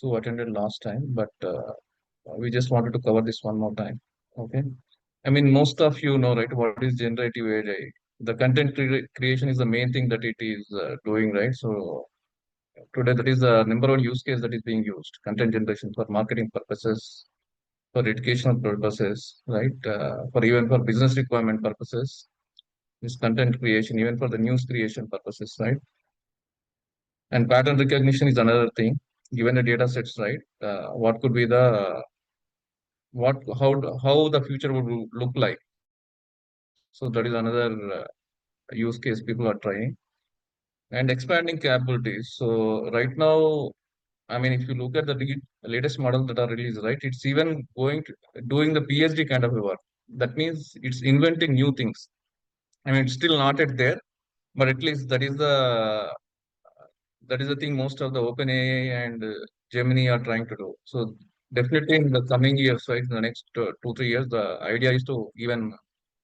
who attended last time, but we just wanted to cover this one more time. Okay. I mean, most of you know, right, what is generative AI? The content creation is the main thing that it is doing, right? So today, that is the number one use case that is being used: content generation for marketing purposes, for educational purposes, right? For even for business requirement purposes, this content creation, even for the news creation purposes, right? And pattern recognition is another thing. Given the data sets, right? What could be the what how the future would look like? So that is another use case people are trying and expanding capabilities. So right now, I mean, if you look at the latest model that are released, right, it's even going to doing the PhD kind of a work. That means it's inventing new things. I mean, it's still not at there, but at least that is the thing most of the OpenAI and Gemini are trying to do. So definitely in the coming years, right, in the next 2 3 years, the idea is to even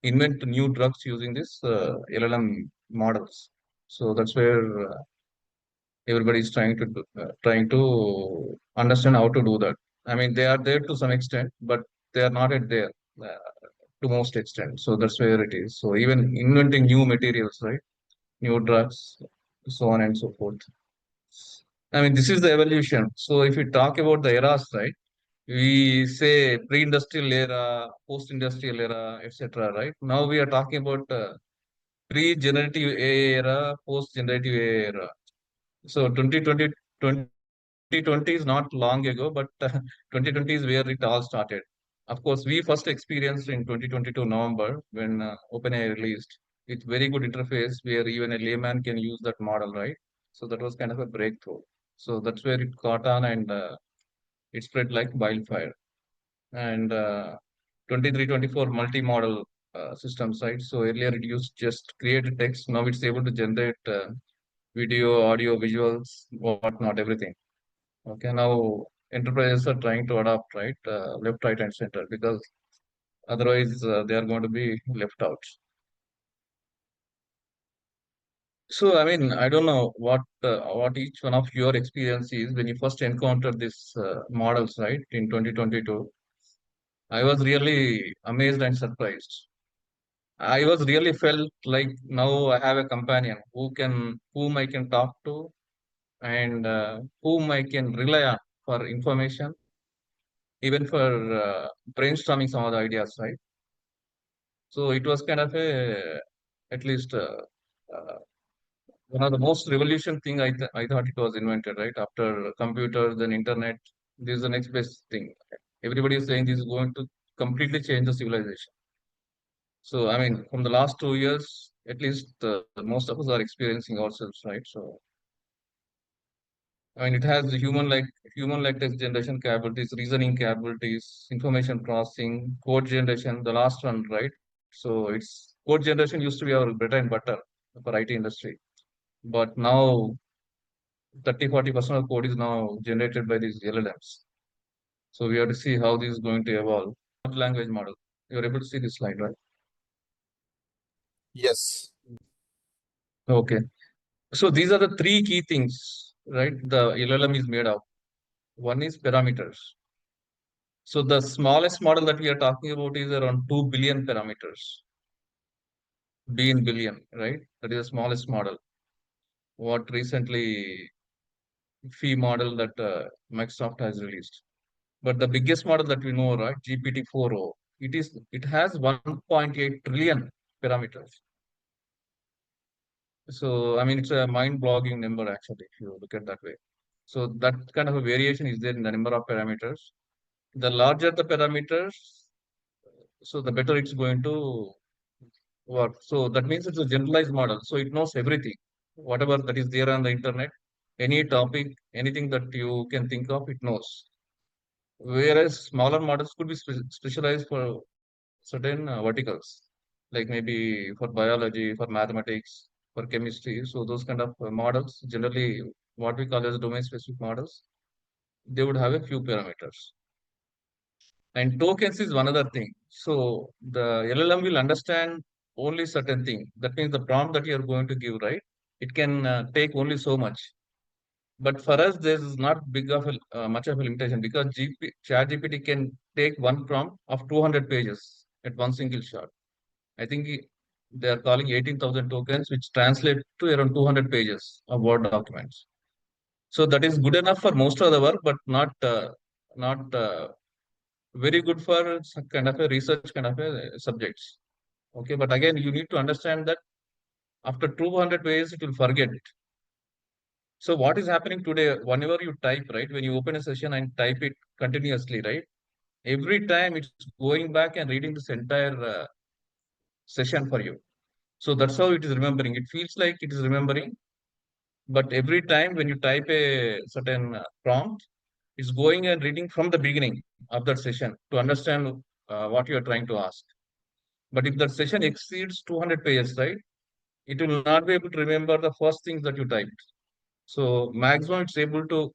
invent new drugs using this LLM models. So that's where everybody is trying to understand how to do that. I mean, they are there to some extent, but they are not at there to most extent. So that's where it is. So even inventing new materials, right, new drugs, so on and so forth. I mean, this is the evolution. So if we talk about the eras, right, we say pre-industrial era, post-industrial era, etc. Right now we are talking about pre-generative AI era, post-generative AI era. So 2020 is not long ago, but 2020 is where it all started. Of course, we first experienced in 2022 November when OpenAI released with very good interface where even a layman can use that model, right? So that was kind of a breakthrough. So that's where it caught on and it spread like wildfire. And 23, 24 multi-model systems, right? So earlier it used just create a text. Now it's able to generate video, audio, visuals, whatnot, everything. Okay, now enterprises are trying to adopt, right, left, right, and center because otherwise they are going to be left out. So, I mean, I don't know what each one of your experience is when you first encountered these models, right, in 2022. I was really amazed and surprised. I was really felt like now I have a companion whom I can talk to and whom I can rely on for information, even for brainstorming some of the ideas, right? So it was kind of a, at least uh, one of the most revolution thing I thought it was invented, right? After computers, then internet, this is the next best thing. Everybody is saying this is going to completely change the civilization. So I mean, from the last 2 years, at least most of us are experiencing ourselves, right? So I mean, it has the human-like text generation capabilities, reasoning capabilities, information processing, code generation. The last one, right? So it's code generation used to be our bread and butter for IT industry, but now 30 40% of code is now generated by these LLMs. So we have to see how this is going to evolve. Language model. You're able to see this slide, right? Yes. Okay. So these are the three key things, right? The LLM is made of. One is parameters. So the smallest model that we are talking about is around 2 billion parameters. B in billion, right? That is the smallest model. What recently fee model that Microsoft has released. But the biggest model that we know, right, GPT-4o, it has 1.8 trillion parameters. So I mean, it's a mind-boggling number actually, if you look at that way. So that kind of a variation is there in the number of parameters. The larger the parameters, so the better it's going to work. So that means it's a generalized model. So it knows everything, whatever that is there on the internet, any topic, anything that you can think of, it knows. Whereas smaller models could be specialized for certain verticals, like maybe for biology, for mathematics, for chemistry. So those kind of models, generally what we call as domain-specific models, they would have a few parameters. And tokens is one other thing. So the LLM will understand only certain thing. That means the prompt that you are going to give, right? It can take only so much. But for us, this is not big of a much of a limitation because ChatGPT can take one prompt of 200 pages at one single shot. I think they are calling 18,000 tokens, which translate to around 200 pages of Word documents. So that is good enough for most of the work, but not very good for some kind of a research kind of a subjects. Okay, but again, you need to understand that after 200 pages, it will forget. So what is happening today, whenever you type, right, when you open a session and type it continuously, right, every time it's going back and reading this entire session for you. So that's how it is remembering. It feels like it is remembering, but every time when you type a certain prompt, it's going and reading from the beginning of that session to understand what you are trying to ask. But if that session exceeds 200 pages, right, it will not be able to remember the first things that you typed. So maximum it's able to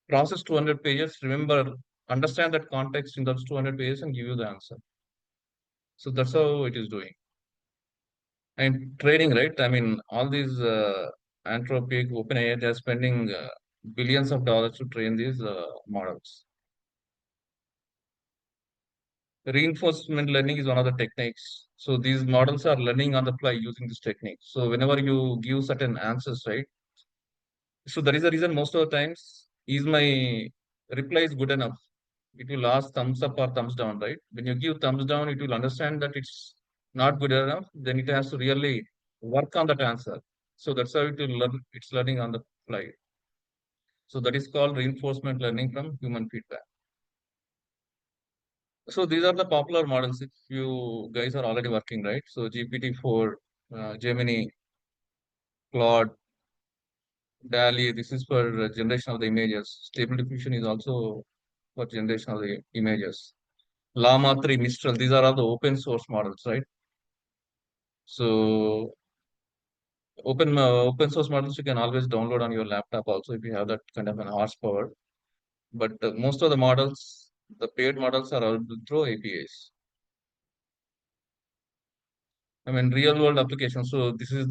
process 200 pages, remember, understand that context in those 200 pages and give you the answer. So that's how it is doing. And trading, right? I mean, all these Anthropic, OpenAI, they're spending billions of dollars to train these models. Reinforcement learning is one of the techniques. So these models are learning on the fly using this technique. So whenever you give certain answers, right? So that is the reason most of the times is my reply is good enough. It will ask thumbs up or thumbs down, right? When you give thumbs down, it will understand that it's not good enough. Then it has to really work on that answer. So that's how it will learn. It's learning on the fly. So that is called reinforcement learning from human feedback. So these are the popular models. If you guys are already working, right? So GPT-4, Gemini, Claude, DALI. This is for generation of the images. Stable diffusion is also for generation of the images. Llama 3, Mistral. These are all the open source models, right? So open source models you can always download on your laptop also if you have that kind of an horsepower. But most of the models, the paid models are available through APIs. I mean, real world applications. So this is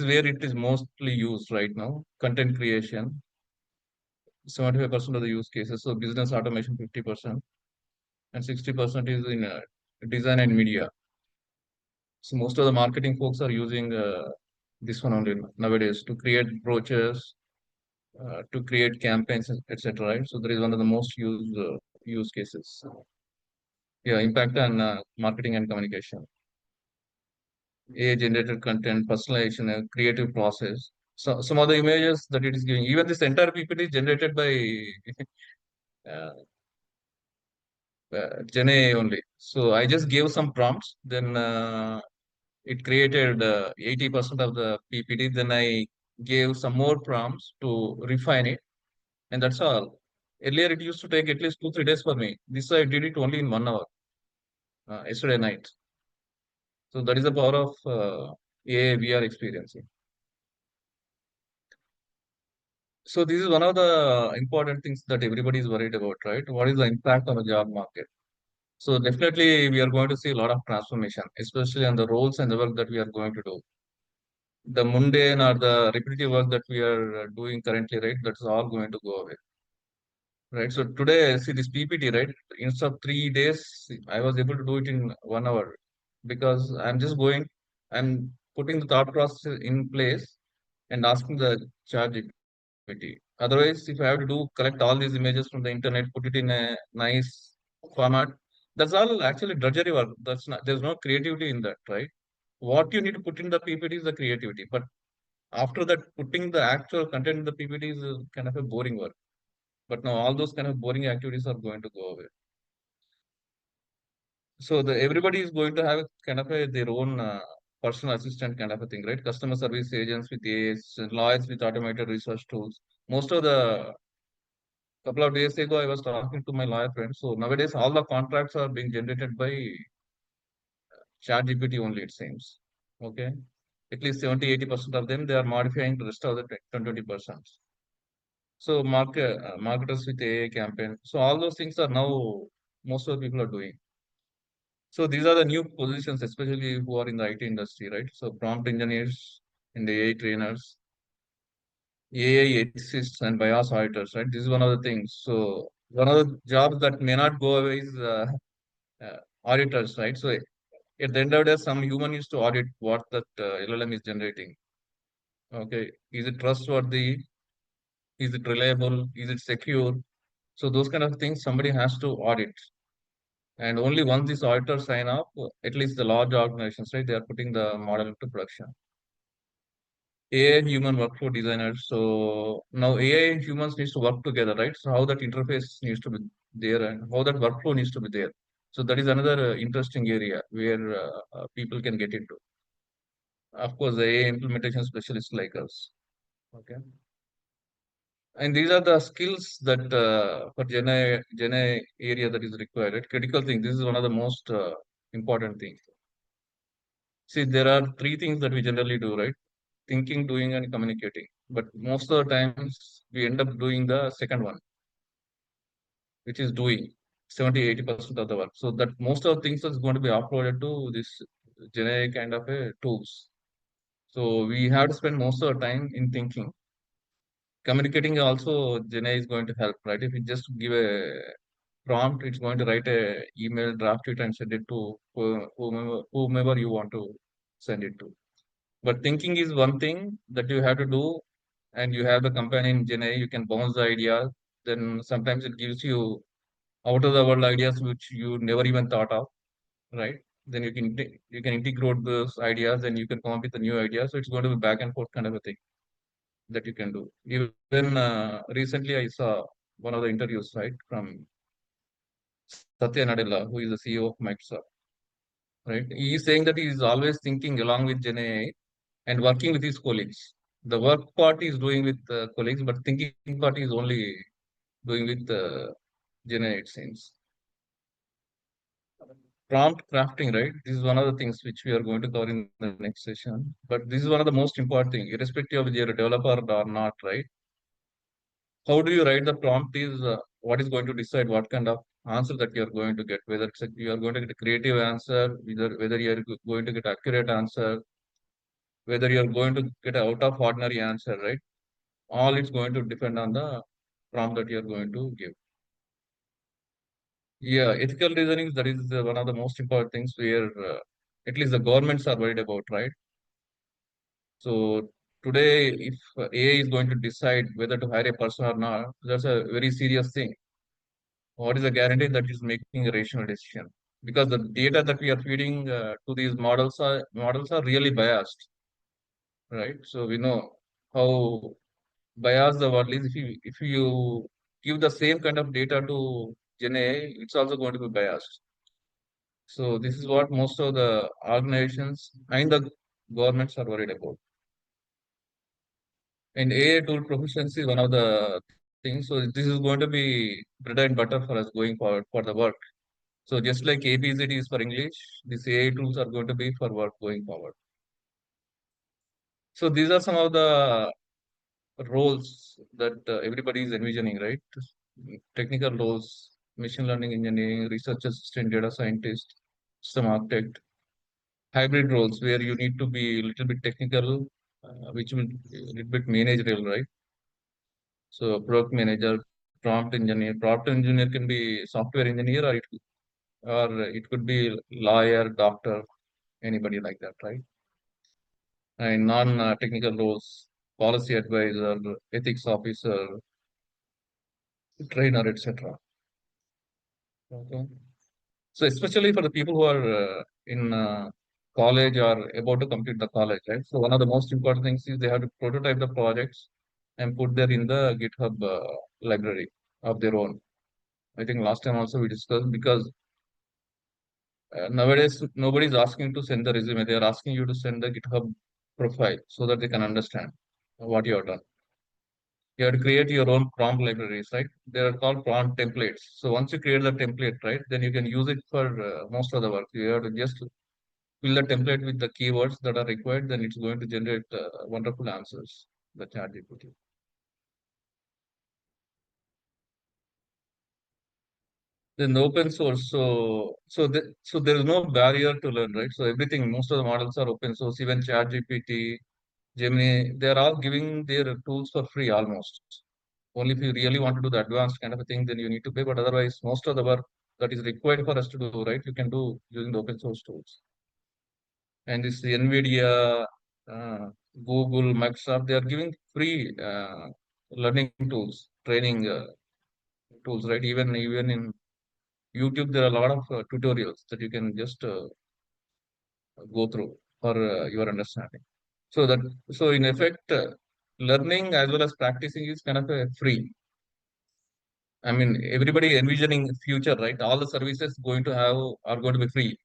where it is mostly used right now. Content creation, 75% of the use cases. So business automation, 50%, and 60% is in design and media. So most of the marketing folks are using this one only nowadays to create brochures, to create campaigns, etc. Right? So there is one of the most used use cases. Yeah, impact on marketing and communication, AI-generated content, personalization, creative process. So some of the images that it is giving, even this entire PPT is generated by uh, GenAI only. So I just gave some prompts, then it created 80% of the PPT. Then I gave some more prompts to refine it, and that's all. Earlier, it used to take at least 2, 3 days for me. This I did it only in 1 hour yesterday night. So that is the power of AI we are experiencing. So this is one of the important things that everybody is worried about, right? What is the impact on the job market? So definitely we are going to see a lot of transformation, especially on the roles and the work that we are going to do. The mundane or the repetitive work that we are doing currently, right? That's all going to go away, right? So today, see this PPT, right? Instead of 3 days, I was able to do it in 1 hour because I'm putting the thought process in place and asking the chat GPT. Otherwise, if I have to collect all these images from the internet, put it in a nice format, that's all actually drudgery work. There's no creativity in that, right? What you need to put in the PPT is the creativity. But after that, putting the actual content in the PPT is kind of a boring work. But now all those kind of boring activities are going to go away. So everybody is going to have a kind of their own personal assistant kind of a thing, right? Customer service agents with AIs, lawyers with automated research tools. Most of the couple of days ago, I was talking to my lawyer friend. So nowadays, all the contracts are being generated by ChatGPT only, it seems. Okay. At least 70, 80% of them, they are modifying the rest of the 20%. So marketers with AI campaign. So all those things are now most of the people are doing. So these are the new positions, especially who are in the IT industry, right? So prompt engineers and the AI trainers. AI ethicists and bias auditors, right? This is one of the things. So one of the jobs that may not go away is auditors, right? So at the end of the day, some human needs to audit what that LLM is generating. Okay, is it trustworthy? Is it reliable? Is it secure? So those kind of things somebody has to audit. And only once these auditors sign up, at least the large organizations, right, they are putting the model into production. AI human workflow designers. So now AI and humans needs to work together, right? So how that interface needs to be there and how that workflow needs to be there. So that is another interesting area where people can get into. Of course, the AI implementation specialists like us. Okay. And these are the skills that for Gen AI area that is required. Right? Critical thing. This is one of the most important things. See, there are three things that we generally do, right? Thinking, doing, and communicating. But most of the times we end up doing the second one, which is doing 70-80% of the work. So that most of the things is going to be uploaded to this generic kind of a tools. So we have to spend most of the time in thinking. Communicating also GenAI is going to help, right? If you just give a prompt, it's going to write a email, draft it, and send it to whomever you want to send it to. But thinking is one thing that you have to do, and you have the companion GenAI, you can bounce the idea. Then sometimes it gives you out of the world ideas which you never even thought of, right? Then you can integrate those ideas and you can come up with a new idea. So it's going to be back and forth kind of a thing that you can do. Even recently, I saw one of the interviews, right, from Satya Nadella, who is the CEO of Microsoft, right? He is saying that he is always thinking along with GenAI and working with his colleagues. The work part is doing with colleagues, but thinking part is only doing with GenAI, it seems. Prompt crafting, right? This is one of the things which we are going to cover in the next session. But this is one of the most important thing, irrespective of whether you're a developer or not, right? How do you write the prompt is what is going to decide what kind of answer that you're going to get, whether you are going to get a creative answer, whether you're going to get accurate answer, whether you're going to get an out of ordinary answer, right? All it's going to depend on the prompt that you're going to give. Yeah, ethical reasoning, that is one of the most important things where at least the governments are worried about, right? So today, if AI is going to decide whether to hire a person or not, that's a very serious thing. What is the guarantee that is making a rational decision? Because the data that we are feeding to these models are really biased, right? So we know how biased the world is. If you give the same kind of data to Gen AI, it's also going to be biased. So this is what most of the organizations and the governments are worried about. And AI tool proficiency is one of the things. So this is going to be bread and butter for us going forward for the work. So just like ABCD is for English, these AI tools are going to be for work going forward. So these are some of the roles that everybody is envisioning, right? Technical roles, machine learning engineering, research assistant, data scientist, system architect, hybrid roles where you need to be a little bit technical, which will be a little bit managerial, right? So product manager, prompt engineer. Prompt engineer can be software engineer or it could be lawyer, doctor, anybody like that, right? And non-technical roles, policy advisor, ethics officer, trainer, etc. Okay. So especially for the people who are in college or about to complete the college, right? So one of the most important things is they have to prototype the projects and put them in the GitHub library of their own. I think last time also we discussed because nowadays nobody is asking to send the resume. They are asking you to send the GitHub profile so that they can understand what you have done. You have to create your own prompt libraries, right? They are called prompt templates. So once you create the template, right, then you can use it for most of the work. You have to just fill the template with the keywords that are required, then it's going to generate wonderful answers, the ChatGPT. Then open source, so there is no barrier to learn, right? So everything, most of the models are open source, even ChatGPT. Gemini, they are all giving their tools for free almost. Only if you really want to do the advanced kind of a thing, then you need to pay. But otherwise, most of the work that is required for us to do, right, you can do using the open source tools. And this NVIDIA, uh, Google, Microsoft, they are giving free learning tools, training tools, right? Even in YouTube, there are a lot of tutorials that you can just go through for your understanding. So that so in effect, learning as well as practicing is kind of a free. I mean, everybody envisioning future, right? All the services going to have are going to be free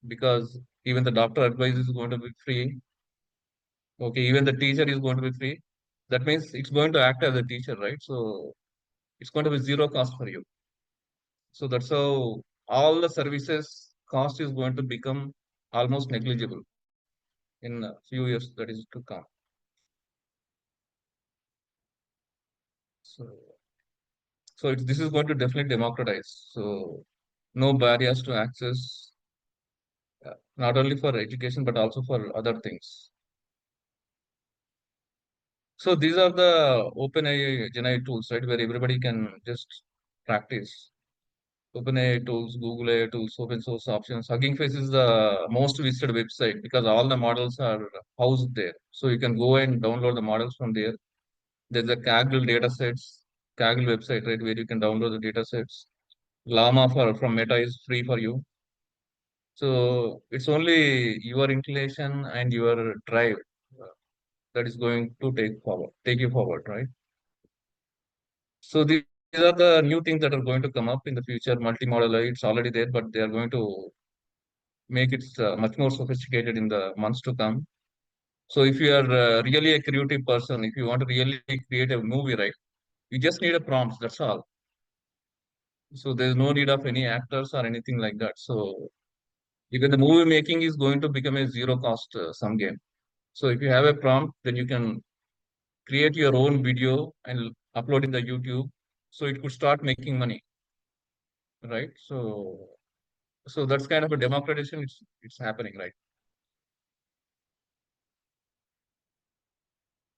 because even the doctor advice is going to be free. Okay, even the teacher is going to be free. That means it's going to act as a teacher, right? So it's going to be zero cost for you. So that's how all the services cost is going to become almost negligible in a few years that is to come. So this is going to definitely democratize. So no barriers to access, not only for education but also for other things. So these are the OpenAI GenAI tools, right, where everybody can just practice. OpenAI tools, Google AI tools, open source options. Hugging Face is the most visited website because all the models are housed there. So you can go and download the models from there. There's a Kaggle datasets, Kaggle website, right, where you can download the datasets. Llama from Meta is free for you. So it's only your inclination and your drive that is going to take you forward, right? So these are the new things that are going to come up in the future. Multimodal, it's already there, but they are going to make it much more sophisticated in the months to come. So if you are really a creative person, if you want to really create a movie, right, you just need a prompt. That's all. So there's no need of any actors or anything like that. So even the movie making is going to become a zero cost sum game. So if you have a prompt, then you can create your own video and upload in the YouTube. So it could start making money, right? So that's kind of a democratization. It's happening, right?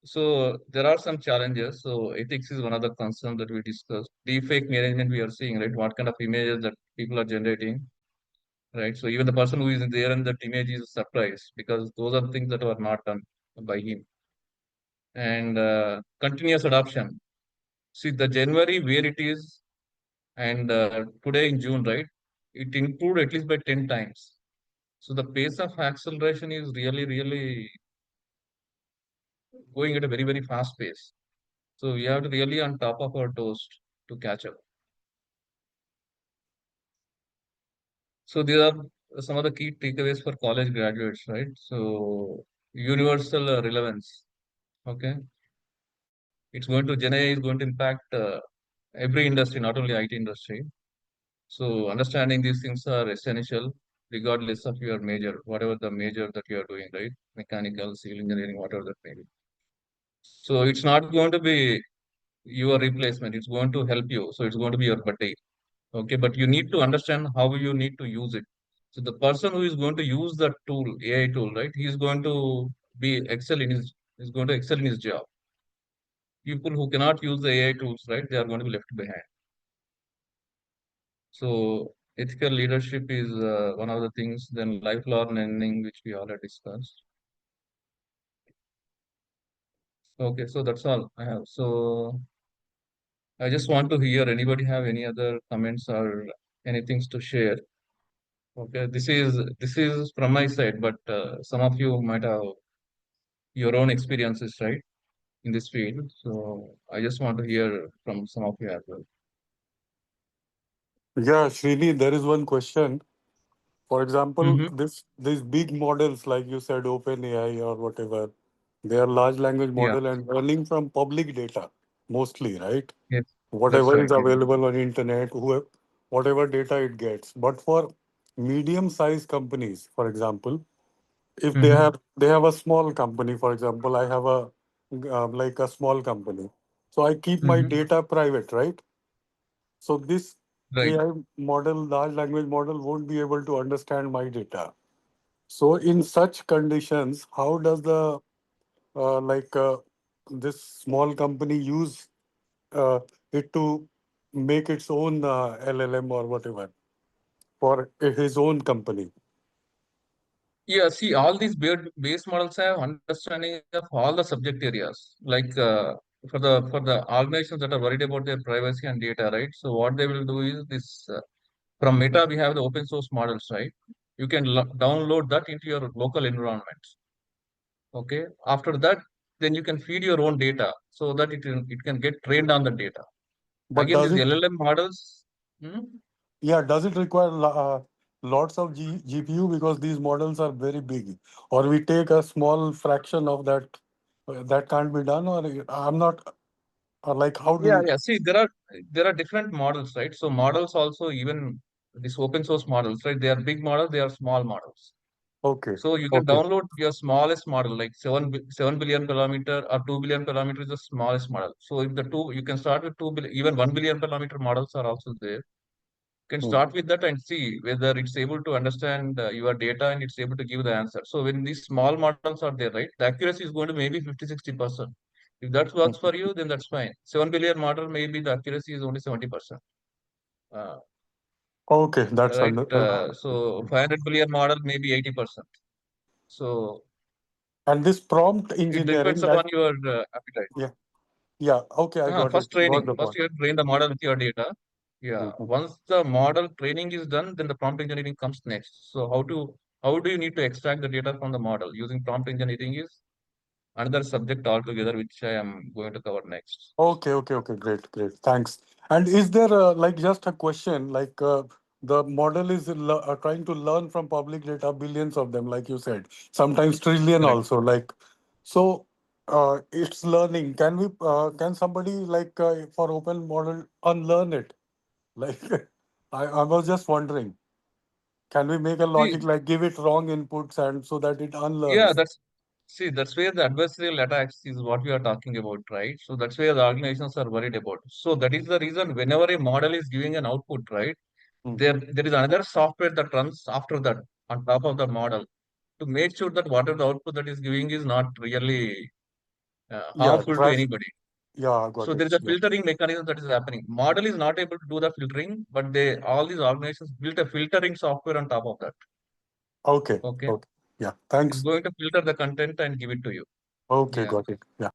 So there are some challenges. So ethics is one of the concerns that we discussed. Deepfake management we are seeing, right? What kind of images that people are generating, right? So even the person who is there and that image is surprised because those are things that were not done by him. And continuous adoption. See the January where it is, and today in June, right? It improved at least by 10 times. So the pace of acceleration is really going at a very fast pace. So we have to really on top of our toes to catch up. So these are some of the key takeaways for college graduates, right? So universal relevance. Okay, it's going to GenAI is going to impact every industry, not only IT industry. So understanding these things are essential, regardless of your major, whatever the major that you are doing, right? Mechanical, civil engineering, whatever that may be. So it's not going to be your replacement. It's going to help you. So it's going to be your buddy. Okay, but you need to understand how you need to use it. So the person who is going to use the tool, AI tool, right? He is going to be excel in his is going to excel in his job. People who cannot use the AI tools, right? They are going to be left behind. So ethical leadership is one of the things. Then lifelong learning, which we already discussed. Okay, so that's all I have. So I just want to hear anybody have any other comments or anything to share. Okay, this is from my side, but some of you might have your own experiences, right, in this field. So I just want to hear from some of you as well. Yeah, Srini, there is one question. For example, Mm-hmm. these big models, like you said, OpenAI or whatever, they are large language Yeah. model and learning from public data mostly, right? Yes. That's Whatever right. is Yes. available on internet, whatever data it gets. But for medium-sized companies, for example, if they Mm-hmm. have they have a small company, for example, I have a like a small company, so I keep my Mm-hmm. data private, right? So this Right. AI model, large language model, won't be able to understand my data. So in such conditions, how does the like this small company use uh, it to make its own LLM or whatever for his own company. Yeah, see, all these base models have understanding of all the subject areas. Like for the organizations that are worried about their privacy and data, right? So what they will do is this. From Meta, we have the open source models, right? You can download that into your local environment. Okay. After that, then you can feed your own data so that it can get trained on the data. But Again, does these it, LLM models. Hmm? yeah, does it require lots of GPU because these models are very big, or we take a small fraction of that? That can't be done, or I'm not. Or like, how do Yeah, you? yeah. See, there are different models, right? So models also even these open source models, right? They are big models, they are small models. Okay, So you can okay. download your smallest model, like 7 billion parameter or 2 billion parameter is the smallest model. So if the two, you can start with 2 billion, even 1 billion parameter models are also there. You can Hmm. start with that and see whether it's able to understand your data and it's able to give the answer. So when these small models are there, right, the accuracy is going to maybe 50-60%. If that works for you, then that's fine. 7 billion model, maybe the accuracy is only 70%. Uh, Okay, that's right. under. So 500 billion model, maybe 80%. So And this prompt it depends engineering, upon that, your appetite. yeah, yeah. Okay, I got it. First Got training. the First point. you have to train the model with your data. Yeah. Mhm. Once the model training is done, then the prompt engineering comes next. So how do you need to extract the data from the model using prompt engineering is another subject altogether, which I am going to cover next. Okay, okay, okay. Great, great. Thanks. And is there like just a question? Like the model is trying to learn from public data, billions of them, like you said, sometimes trillion Correct. also. Like so, it's learning. Can we? Can somebody like for open model unlearn it? Like I was just wondering, can we make a logic See, like give it wrong inputs and so that it yeah, unlearns? that's where the adversarial attacks is what we are talking about, right? So that's where the organizations are worried about. So that is the reason whenever a model is giving an output, right? Hmm. There is another software that runs after that on top of the model to make sure that whatever the output that is giving is not really Yeah, harmful to trust. anybody. Yeah, So got there it. is a Yeah. filtering mechanism that is happening. Model is not able to do the filtering, but they all these organizations built a filtering software on top of that. Okay. Okay, Okay. Yeah. it's Thanks. going to filter the content and give it to you. Okay, Yeah. got it. Yeah.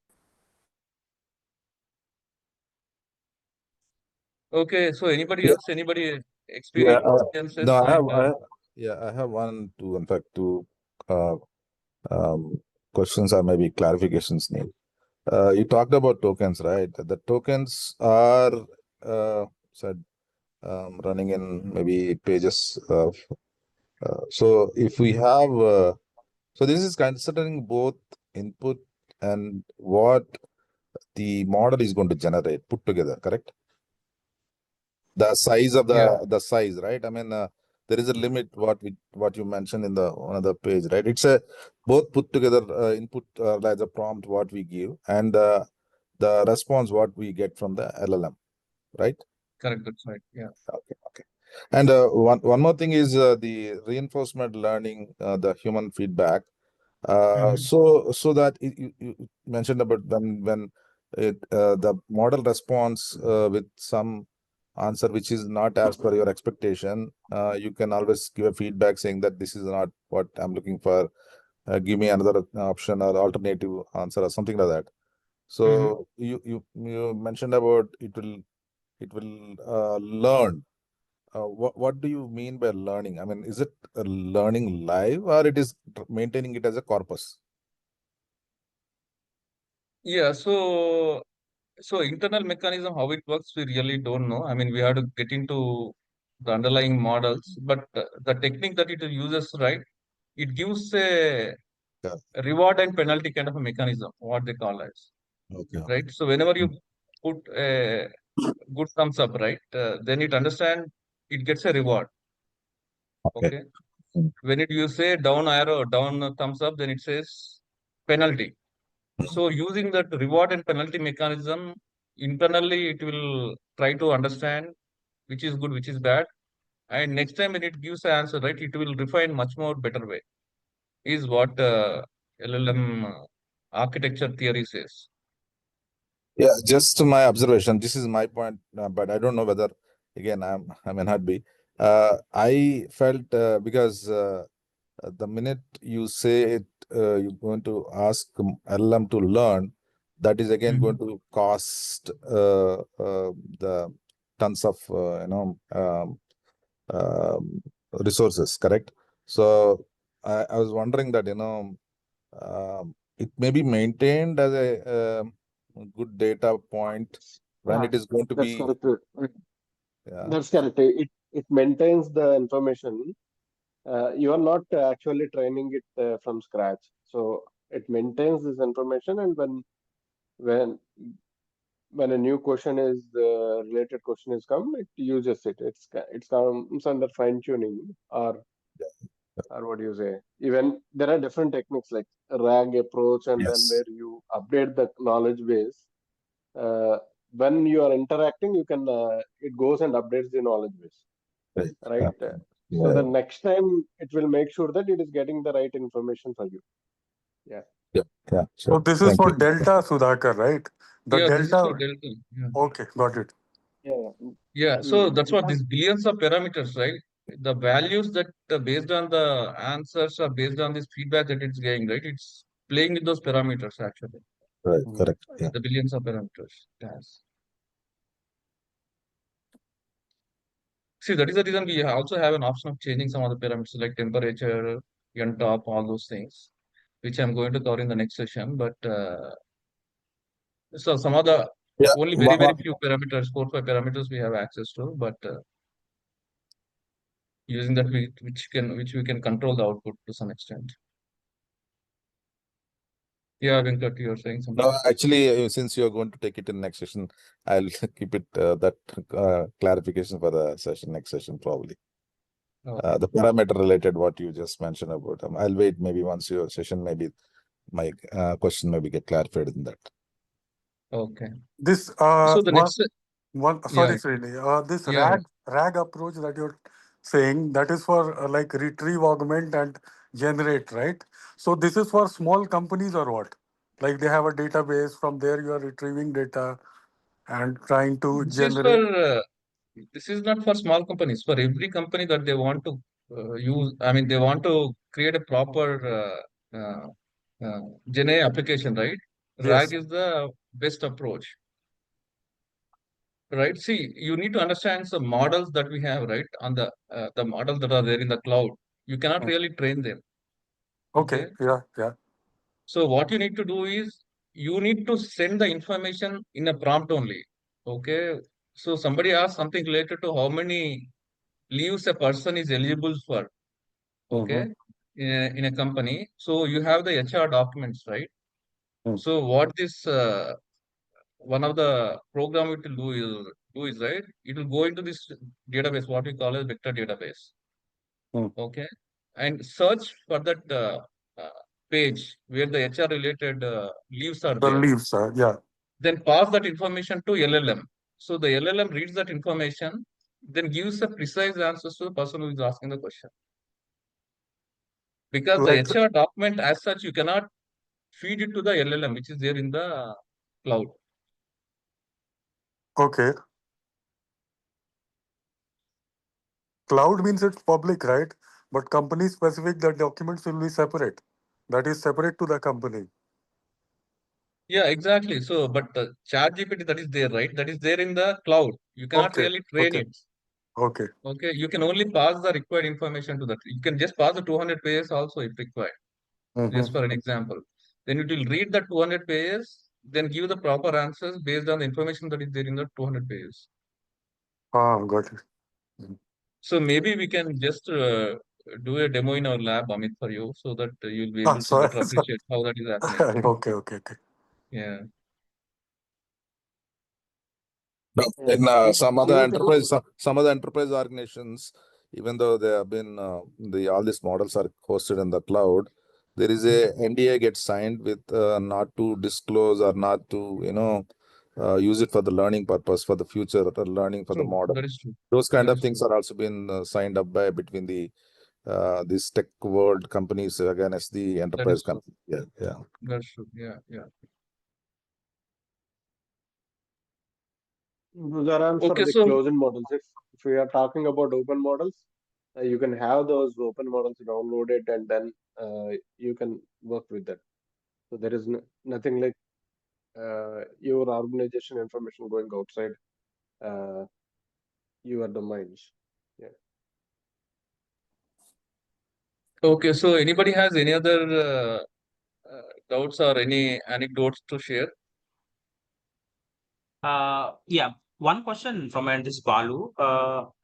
Okay. So anybody Yeah, else? Anybody yeah. experiences No, and yeah, I have one, two, in fact, two uh, um, questions or maybe clarifications, Neil. You talked about tokens, right? The tokens are said running in maybe pages of. So if we have, so this is considering both input and what the model is going to generate put together, correct? The size of yeah, the size, right? I mean, there is a limit what you mentioned in the another page, right? It's a both put together input as a prompt what we give and the response what we get from the LLM, right? correct. That's right. Yeah. Okay, okay. And one more thing is the reinforcement learning, the human feedback. Mhm. So that you mentioned about when the model responds with some answer which is not as per your expectation, you can always give a feedback saying that this is not what I'm looking for. Give me another option or alternative answer or something like that. Mhm. So you mentioned about it will learn. What do you mean by learning? I mean, is it learning live or it is maintaining it as a corpus? Yeah. So internal mechanism, how it works, we really don't know. I mean, we have to get into the underlying models, but the technique that it uses, right, it gives a Yeah. reward and penalty kind of a mechanism, what they call as, Okay. Okay. right? So whenever you Mm. put a good thumbs up, right, then it understand it gets a reward. Okay. Okay. Mm. When you say down arrow, down thumbs up, then it says penalty. Mm. So using that reward and penalty mechanism internally, it will try to understand which is good, which is bad. And next time when it gives the answer, right, it will refine much more better way. Is what LLM architecture theory says. Yeah, just my observation. This is my point, but I don't know whether, again, I may not be. I felt because the minute you say it, you're going to ask LLM to learn, that is again going to cost the tons of resources, correct? So I was wondering that it may be maintained as a good data point when Yeah, it is going to that's be. correct. Yeah. That's correct. It maintains the information. You are not actually training it from scratch. So it maintains this information, and when when a new question is related question is come, it uses it. It comes under fine tuning, or what do you say? Even there are different techniques like RAG approach, and then Yes. where you update the knowledge base. Uh, when you are interacting, you can it goes and updates the knowledge base, Right. right? So Yeah. the next time it will make sure that it is getting the right information for you. Yeah. Yeah. Yeah. So Sure. this is Thank for you. delta, Sudhakar, right? The Yeah, this is for delta. delta. Yeah. Okay, got it. Yeah. Yeah, so that's It what has these billions of parameters, right? The values that based on the answers are based on this feedback that it's getting, right? It's playing with those parameters actually, Right. Mm. Correct. Yeah. the billions of parameters. Yes. See, that is the reason we also have an option of changing some of the parameters like temperature, n top, all those things, which I'm going to cover in the next session. But so some of the Yeah. only very few parameters, 4 5 parameters we have access to, but using that which we can control the output to some extent. Yeah, Venkat, you're saying something. No, actually, since you're going to take it in next session, I'll keep it that clarification for the session, next session, probably. Okay. The parameter related, what you just mentioned about. I'll wait maybe once your session, maybe my question maybe get clarified in that. Okay. This So the next, yeah, sorry, Srini. This yeah, RAG approach that you're saying, that is for like retrieve, augment, and generate, right? So this is for small companies or what? Like they have a database, from there you are retrieving data and trying to this is for generate. this is not for small companies. For every company that they want to use, I mean, they want to create a proper GenAI application, right? RAG Yes. is the best approach, right? See, you need to understand some models that we have, right? On the models that are there in the cloud, you cannot Mm. really train them. Okay. Okay. Yeah. Yeah. So what you need to do is you need to send the information in a prompt only. Okay. So somebody asked something related to how many leaves a person is eligible for. Mm-hmm. Okay. In a company. So you have the HR documents, right? Mm. So what this one of the program it will do is right. It will go into this database, what we call as vector database. Mm. Okay. And search for that uh, page where the HR related leaves are The there, leaves, yeah. then pass that information to LLM. So the LLM reads that information, then gives a precise answers to the person who is asking the question. Because the Like, HR document as such, you cannot feed it to the LLM, which is there in the cloud. okay. Cloud means it's public, right? But company specific, the documents will be separate. That is separate to the company. Yeah, exactly. So, but the ChatGPT that is there, right? That is there in the cloud. You cannot Okay. really train Okay. it. Okay. Okay, you can only pass the required information to that. You can just pass the 200 pages also if required, just Mm-hmm. for an example. Then it will read the 200 pages, then give the proper answers based on the information that is there in the 200 pages. Ah, got it. Mm. So maybe we can just do a demo in our lab, Amit, for you, so that you'll be Ah, able to sorry. better appreciate how that is happening. Okay. Okay. Okay. Yeah. No, Yeah. in Anything? some other enterprise organizations, even though they have been all these models are hosted in the cloud, there is a NDA gets signed with not to disclose or not to use it for the learning purpose for the future learning for the True. model. That is true. Those kind That of is things true. are also been signed up by between the this tech world companies against the That enterprise is true. companies. Yeah, yeah. That's true. Yeah, yeah. Those are all for Okay, the so closed models. If we are talking about open models, you can have those open models downloaded and then you can work with that. So there is nothing like your organization information going outside uh, your domains. Yeah. okay, so anybody has any other doubts or any anecdotes to share? Yeah, one question from my end is Balu.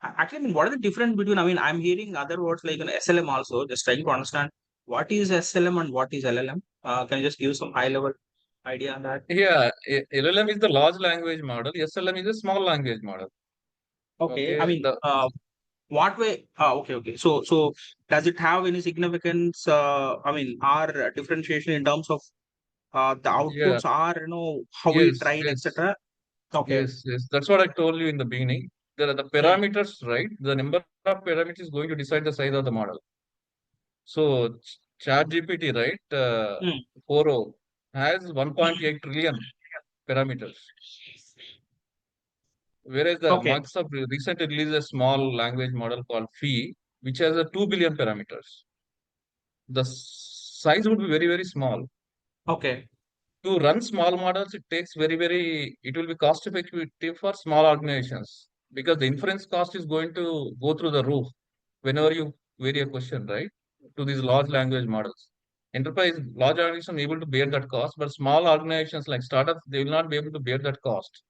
Actually, I mean, what is the difference between? I mean, I'm hearing other words like an SLM also. Just trying to understand what is SLM and what is LLM. Can you just give some high level idea on that? Yeah, LLM is the large language model. SLM is a small language model. Okay, I Okay, mean, what way? Okay, okay. So does it have any significance? I mean, our differentiation in terms of the yeah, outputs are, how we yes, train, yes, etc. Okay, yes. That's what I told you in the beginning. There are the hmm, parameters, right? The number of parameters is going to decide the size of the model. So ChatGPT, right? hmm, 4.0 has 1.8 trillion parameters, whereas the okay, Microsoft recently released a small language model called Phi, which has a 2 billion parameters. The size would be very, very small. okay, To run small models, it will be cost effective for small organizations because the inference cost is going to go through the roof whenever you query a question, right? To these large language models. Large organizations are able to bear that cost, but small organizations like startups, they will not be able to bear that cost.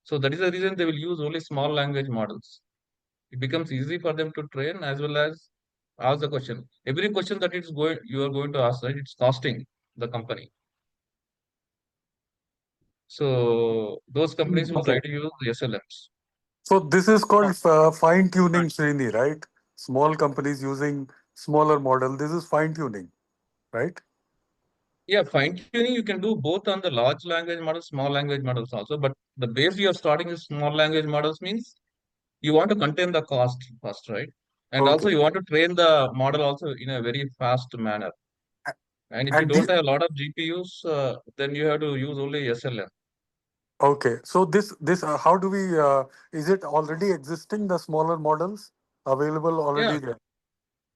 So that is the reason they will use only small language models. It becomes easy for them to train as well as ask the question. Every question that you are going to ask, right? It's costing the company. So those companies will okay. try to use SLMs. So this is called fine tuning, Srini, right? Small companies using smaller model. This is fine tuning, right? Yeah, fine tuning you can do both on the large language models, small language models also. But the base you are starting with small language models means you want to contain the cost first, right? And Okay. also you want to train the model also in a very fast manner. And if you And don't have a lot of GPUs, then you have to use only SLM. okay, so this how do we? Is it already existing? The smaller models available Yeah, already there?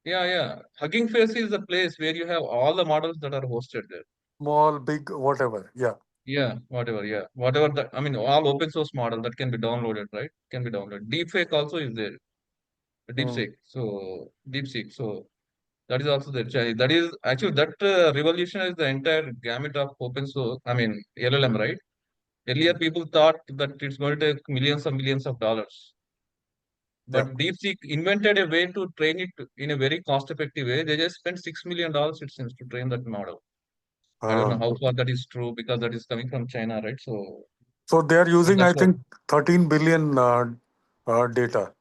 yeah. Hugging Face is the place where you have all the models that are hosted there. Small, big, whatever. Yeah. Yeah, whatever. Yeah, whatever. I mean, all open source model that can be downloaded, right? Can be downloaded. Deepfake also is there. Mm. DeepSeek. So that is also there. That is actually that revolutionized the entire gamut of open source. I mean, LLM, right? Earlier, people thought that it's going to take millions of dollars. Yeah. But DeepSeek invented a way to train it in a very cost-effective way. They just spent $6 million, it seems, to train that model. I don't know how Okay. far that is true because that is coming from China, right? So, So they are but using, I that's what think, 13 billion data,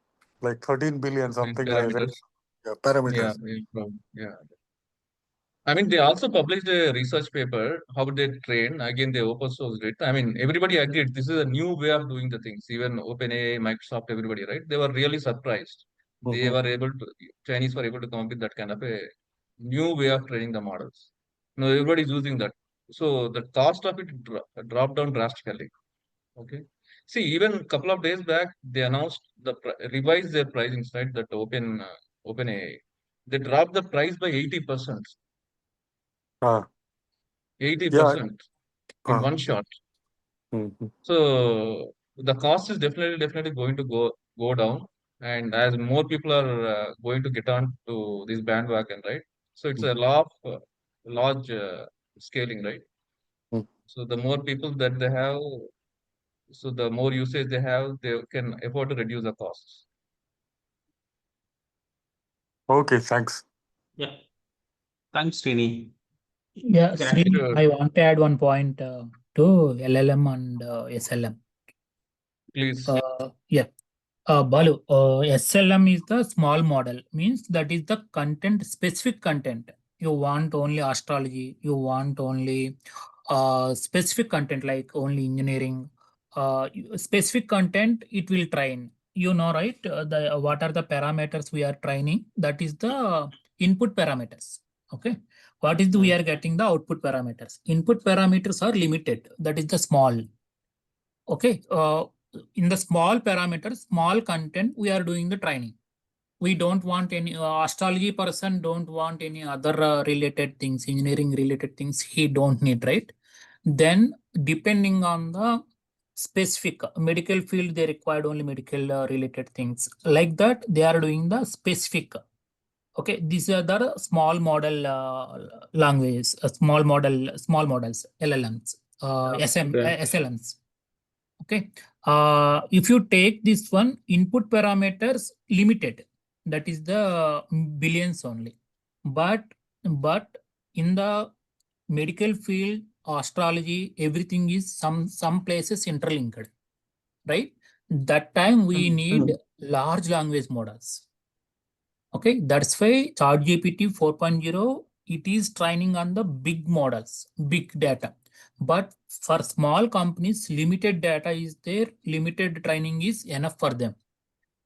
like 13 billion something I read. parameters. Yeah, Yeah, parameters. yeah. I mean, they also published a research paper, how they train. Again, they open sourced it. I mean, everybody agreed this is a new way of doing the things. Even OpenAI, Microsoft, everybody, right? They were really surprised. They Mhm. were able to, Chinese were able to come up with that kind of a new way of training the models. No, everybody's using that. So the cost of it dropped down drastically. Okay. See, even a couple of days back, they announced revised their pricing, right? That OpenAI. They dropped the price by 80%. Ah, yeah. 80% in Ah. one shot. Mhm. So the cost is definitely going to go down, and as more people are going to get on to this bandwagon, right? So it's a law of large scaling, right? Mhm. So the more people that they have, so the more usage they have, they can afford to reduce the costs. Okay, thanks. Yeah. Thanks, Srini. Yeah, You can Srini, actually. Sure, I want to add one point to LLM and SLM. please. Yeah, Balu, SLM is the small model, means that is the content, specific content. You want only astrology, you want only specific content like only engineering, specific content it will train. you know, right? What are the parameters we are training? That is the input parameters. Okay. What is we are getting the output parameters? Input parameters are limited. That is the small. Okay. In the small parameters, small content, we are doing the training. We don't want any astrology person don't want any other related things, engineering related things. He don't need, right? Then depending on the specific medical field, they required only medical related things. Like that, they are doing the specific. Okay, these are the small model languages, small models, LLMs, SLMs. Okay. If you take this one, input parameters limited, that is the billions only. But in the medical field, astrology, everything is some places interlinked, right? That time we need large language models. Okay, that's why ChatGPT 4.0, it is training on the big models, big data. But for small companies, limited data is there, limited training is enough for them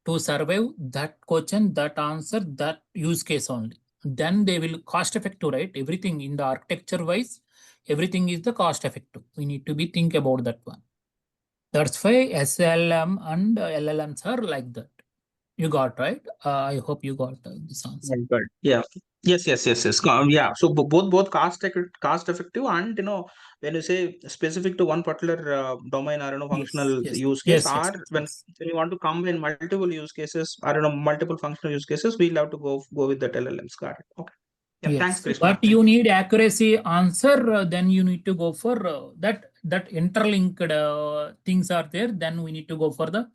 to survive that question, that answer, that use case only. Then they will cost effective, right? Everything in the architecture wise, everything is the cost effective. We need to be think about that one. That's why SLM and LLMs are like that. You got right. I hope you got this answer. Right. Yeah. Yes. Yeah. So both cost effective, and when you say specific to one particular domain or functional use case, or when you want to combine multiple use cases or multiple functional use cases, we'll have to go with that LLMs. Got it. Okay. Yeah. Yes. Thanks, Krishna. But you need accuracy answer. Then you need to go for that interlinked things are there. Then we need to go for the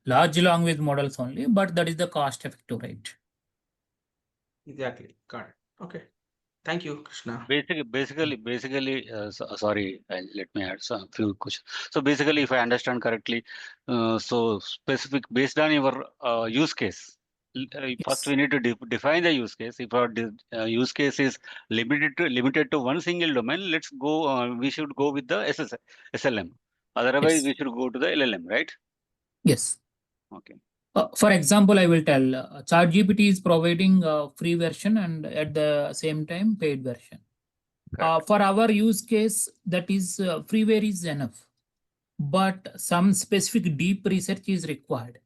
large language models only. But that is the cost effective, right? Exactly. Got it. Okay. Thank you, Krishna. Basically, sorry, let me add some few questions. So basically, if I understand correctly, so specific based on your use case, first we need to define the use case. If our use case is limited to one single domain, let's go. We should go with the SLM. Otherwise, we should go to the LLM, right? Yes. Okay. For example, I will tell ChatGPT is providing a free version and at the same time paid version. For our use case, that is freeware is enough. But some specific deep research is required.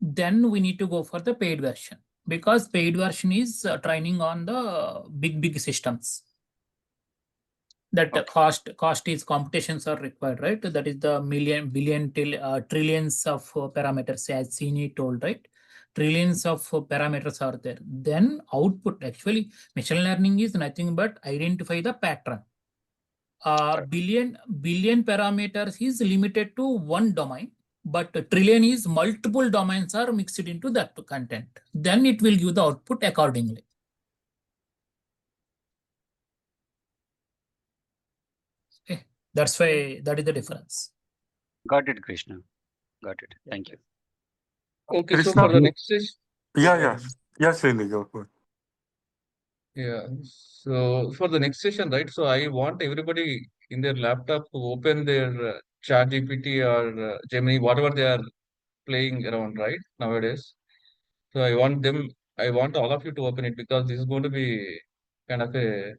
Then we need to go for the paid version because paid version is training on the big systems. That cost is computations are required, right? That is the million, billion, trillions of parameters, as Sini told, right? Trillions of parameters are there. Then output, actually, machine learning is nothing but identify the pattern. Billion parameters is limited to one domain, but trillion is multiple domains are mixed into that content. Then it will give the output accordingly. Okay, that's why that is the difference. Got it, Krishna. Got it. Thank you. Okay, so Krishna? for the next session. Yeah. Yes, Srini, go for it. Yeah. So for the next session, right? So I want everybody in their laptop to open their ChatGPT or Gemini, whatever they are playing around, right? Nowadays. So I want all of you to open it because this is going to be kind of a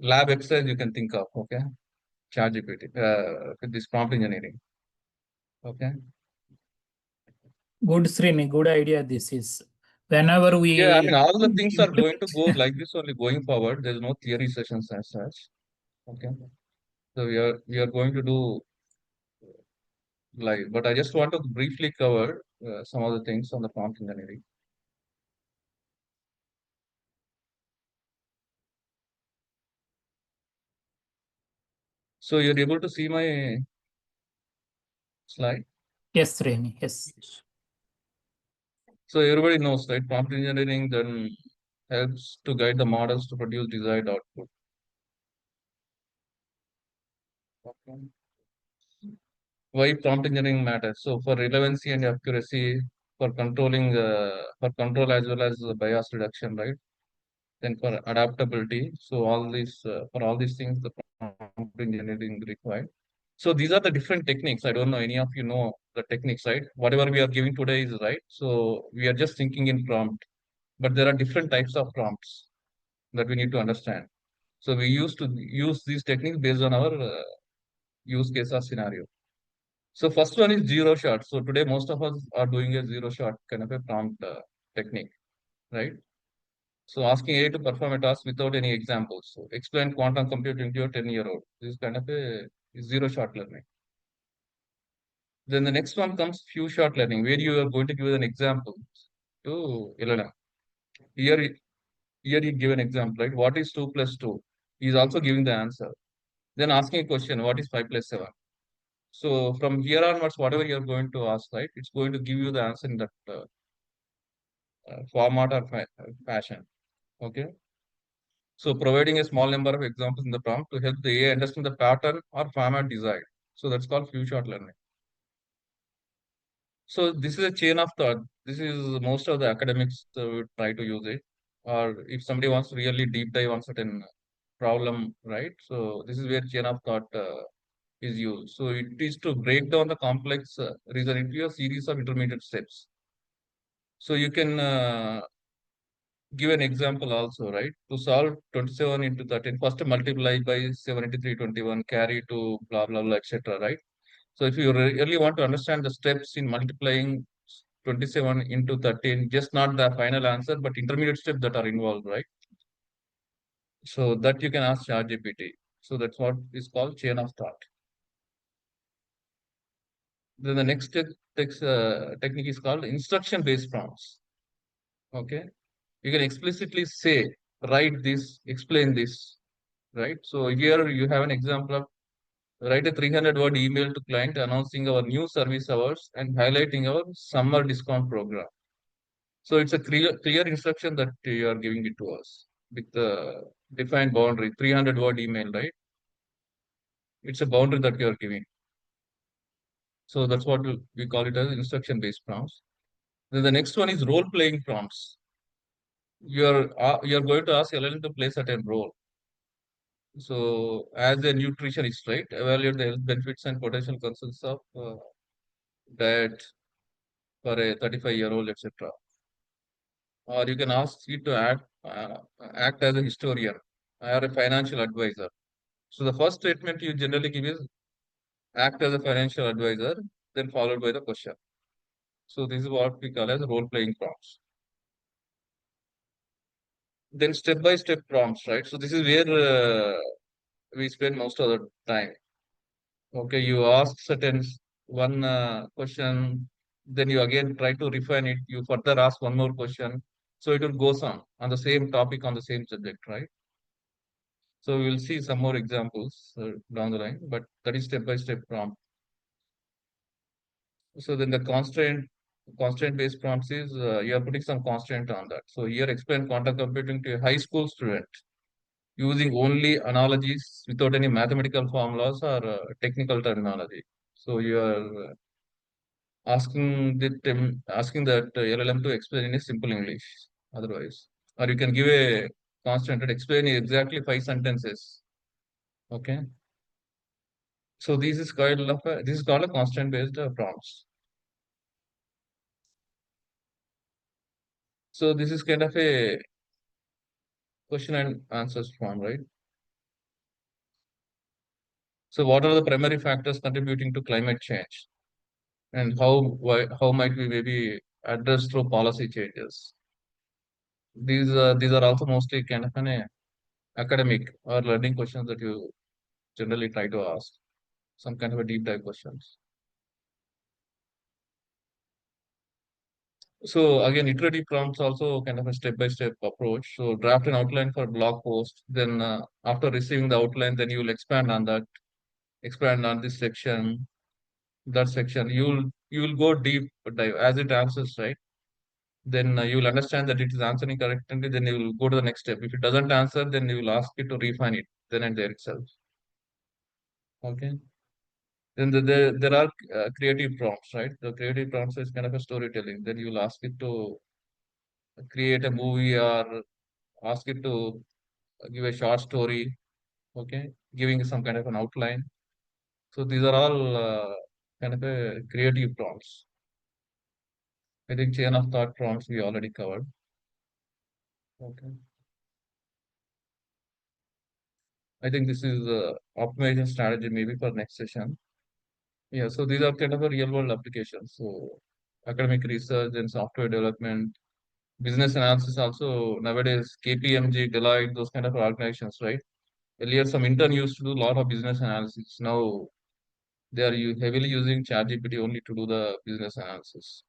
lab exercise you can think of, okay? ChatGPT, with this prompt engineering. Okay. Good, Srini. Good idea. This is whenever we. Yeah, I mean, all the things are going to go like this only going forward. There's no theory sessions as such. Okay. So we are going to do live, but I just want to briefly cover some of the things on the prompt engineering. So you're able to see my slide? Yes, Srini. Yes. So everybody knows, right? Prompt engineering then helps to guide the models to produce desired output. Okay. Why prompt engineering matters? So for relevancy and accuracy, for controlling, for control as well as bias reduction, right? Then for adaptability. So all these, for all these things, the prompt engineering required. So these are the different techniques. I don't know any of you know the techniques, right? Whatever we are giving today is right. So we are just thinking in prompt, but there are different types of prompts that we need to understand. So we used to use these techniques based on our use case or scenario. So first one is zero shot. So today most of us are doing a zero shot kind of a prompt technique, right? So asking AI to perform a task without any examples. So explain quantum computing to your 10-year-old. This is kind of a zero shot learning. Then the next one comes few shot learning, where you are going to give an example to LLM. Here, here you give an example, right? What is 2 plus 2? He is also giving the answer. Then asking a question, what is 5 plus 7? So from here onwards, whatever you are going to ask, right, it's going to give you the answer in that format or fashion. Okay. So providing a small number of examples in the prompt to help the AI understand the pattern or format desired. So that's called few shot learning. So this is a chain of thought. This is most of the academics would try to use it. Or if somebody wants to really deep dive on certain problem, right? So this is where chain of thought is used. So it is to break down the complex reason into a series of intermediate steps. So you can give an example also, right? To solve 27 into 13, first multiply by 7321, carry to blah, blah, blah, etc., right? So if you really want to understand the steps in multiplying 27 into 13, just not the final answer, but intermediate steps that are involved, right? So that you can ask ChatGPT. So that's what is called chain of thought. Then the next technique is called instruction-based prompts. Okay. You can explicitly say, write this, explain this, right? So here you have an example of write a 300-word email to client announcing our new service hours and highlighting our summer discount program. So it's a clear instruction that you are giving it to us with the defined boundary, 300-word email, right? It's a boundary that you are giving. So that's what we call it as instruction-based prompts. Then the next one is role-playing prompts. You're going to ask LLM to play certain role. So as a nutritionist, right, evaluate the health benefits and potential concerns of diet for a 35-year-old, etc. Or you can ask it to act as a historian or a financial advisor. So the first statement you generally give is act as a financial advisor, then followed by the question. So this is what we call as role-playing prompts. Then step-by-step prompts, right? So this is where we spend most of the time. Okay, you ask certain one question, then you again try to refine it. You further ask one more question. So it will go on the same topic on the same subject, right? So we will see some more examples down the line, but that is step-by-step prompt. So then the constraint-based prompts is you are putting some constraint on that. So here explain quantum computing to a high school student using only analogies without any mathematical formulas or technical terminology. So you are asking that LLM to explain in a simple English. Otherwise, or you can give a constant and explain exactly 5 sentences. Okay. So this is called a constraint-based prompts. So this is kind of a question and answers form, right? So what are the primary factors contributing to climate change, and how might we maybe address through policy changes? These are also mostly kind of an academic or learning questions that you generally try to ask, some kind of a deep dive questions. So again, iterative prompts also kind of a step-by-step approach. So draft an outline for blog post. Then after receiving the outline, then you will expand on that, expand on this section, that section. You will go deep dive as it answers, right? Then you will understand that it is answering correctly. Then you will go to the next step. If it doesn't answer, then you will ask it to refine it then and there itself. Okay. Then there are creative prompts, right? The creative prompts is kind of a storytelling. Then you will ask it to create a movie or ask it to give a short story, okay, giving some kind of an outline. So these are all kind of a creative prompts. I think chain of thought prompts we already covered. Okay. I think this is optimization strategy maybe for next session. Yeah, so these are kind of a real world applications. So academic research and software development, business analysis also nowadays, KPMG, Deloitte, those kind of organizations, right? Earlier, some intern used to do a lot of business analysis. Now they are heavily using ChatGPT only to do the business analysis.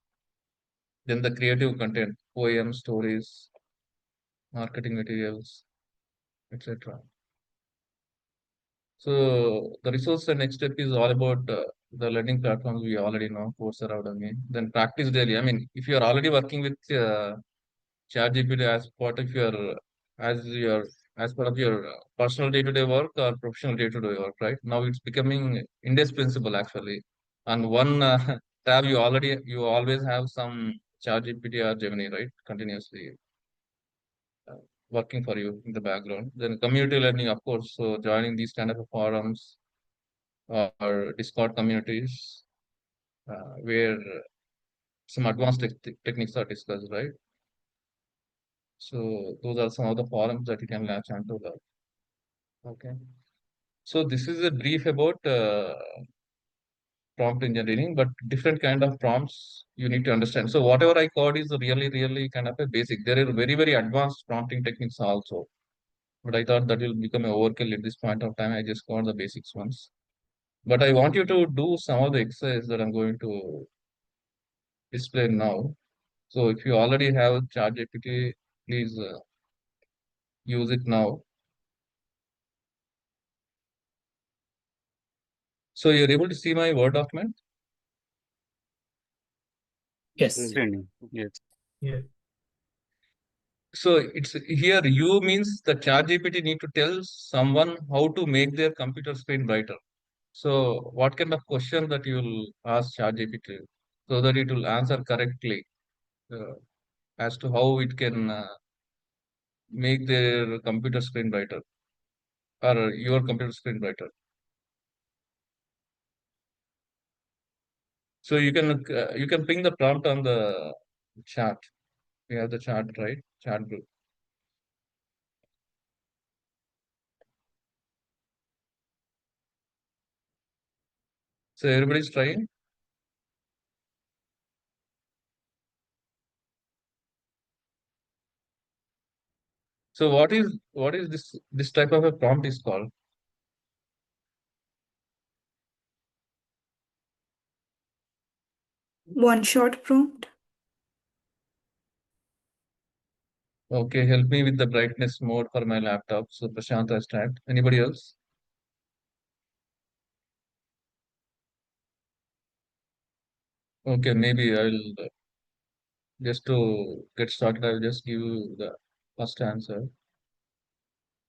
Then the creative content, poems, stories, marketing materials, etc. So the resource and next step is all about the learning platforms we already know, Coursera, Udemy. Then practice daily. I mean, if you are already working with ChatGPT as part of your as part of your personal day-to-day work or professional day-to-day work, right? Now it's becoming indispensable actually. On one tab, you always have some ChatGPT or Gemini, right? Continuously uh, working for you in the background. Then community learning, of course. So joining these kind of forums or Discord communities where some advanced techniques are discussed, right? So those are some of the forums that you can latch onto the. Okay. So this is a brief about prompt engineering, but different kind of prompts you need to understand. So whatever I code is really, really kind of a basic. There are very, very advanced prompting techniques also. But I thought that will become a overkill at this point of time. I just covered the basics ones. But I want you to do some of the exercise that I'm going to display now. So if you already have ChatGPT, please use it now. So you're able to see my Word document. Yes. Screening. Yes. Yeah. So it's here you means the ChatGPT need to tell someone how to make their computer screen brighter. So what kind of question that you will ask ChatGPT so that it will answer correctly uh, as to how it can make their computer screen brighter or your computer screen brighter. So you can ping the prompt on the chat. We have the chat, right? Chat group. So everybody's trying. So what is this type of a prompt is called? One shot prompt. Okay, help me with the brightness mode for my laptop. So Prashant has typed. Anybody else? Okay, maybe I'll just to get started, I'll just give you the first answer.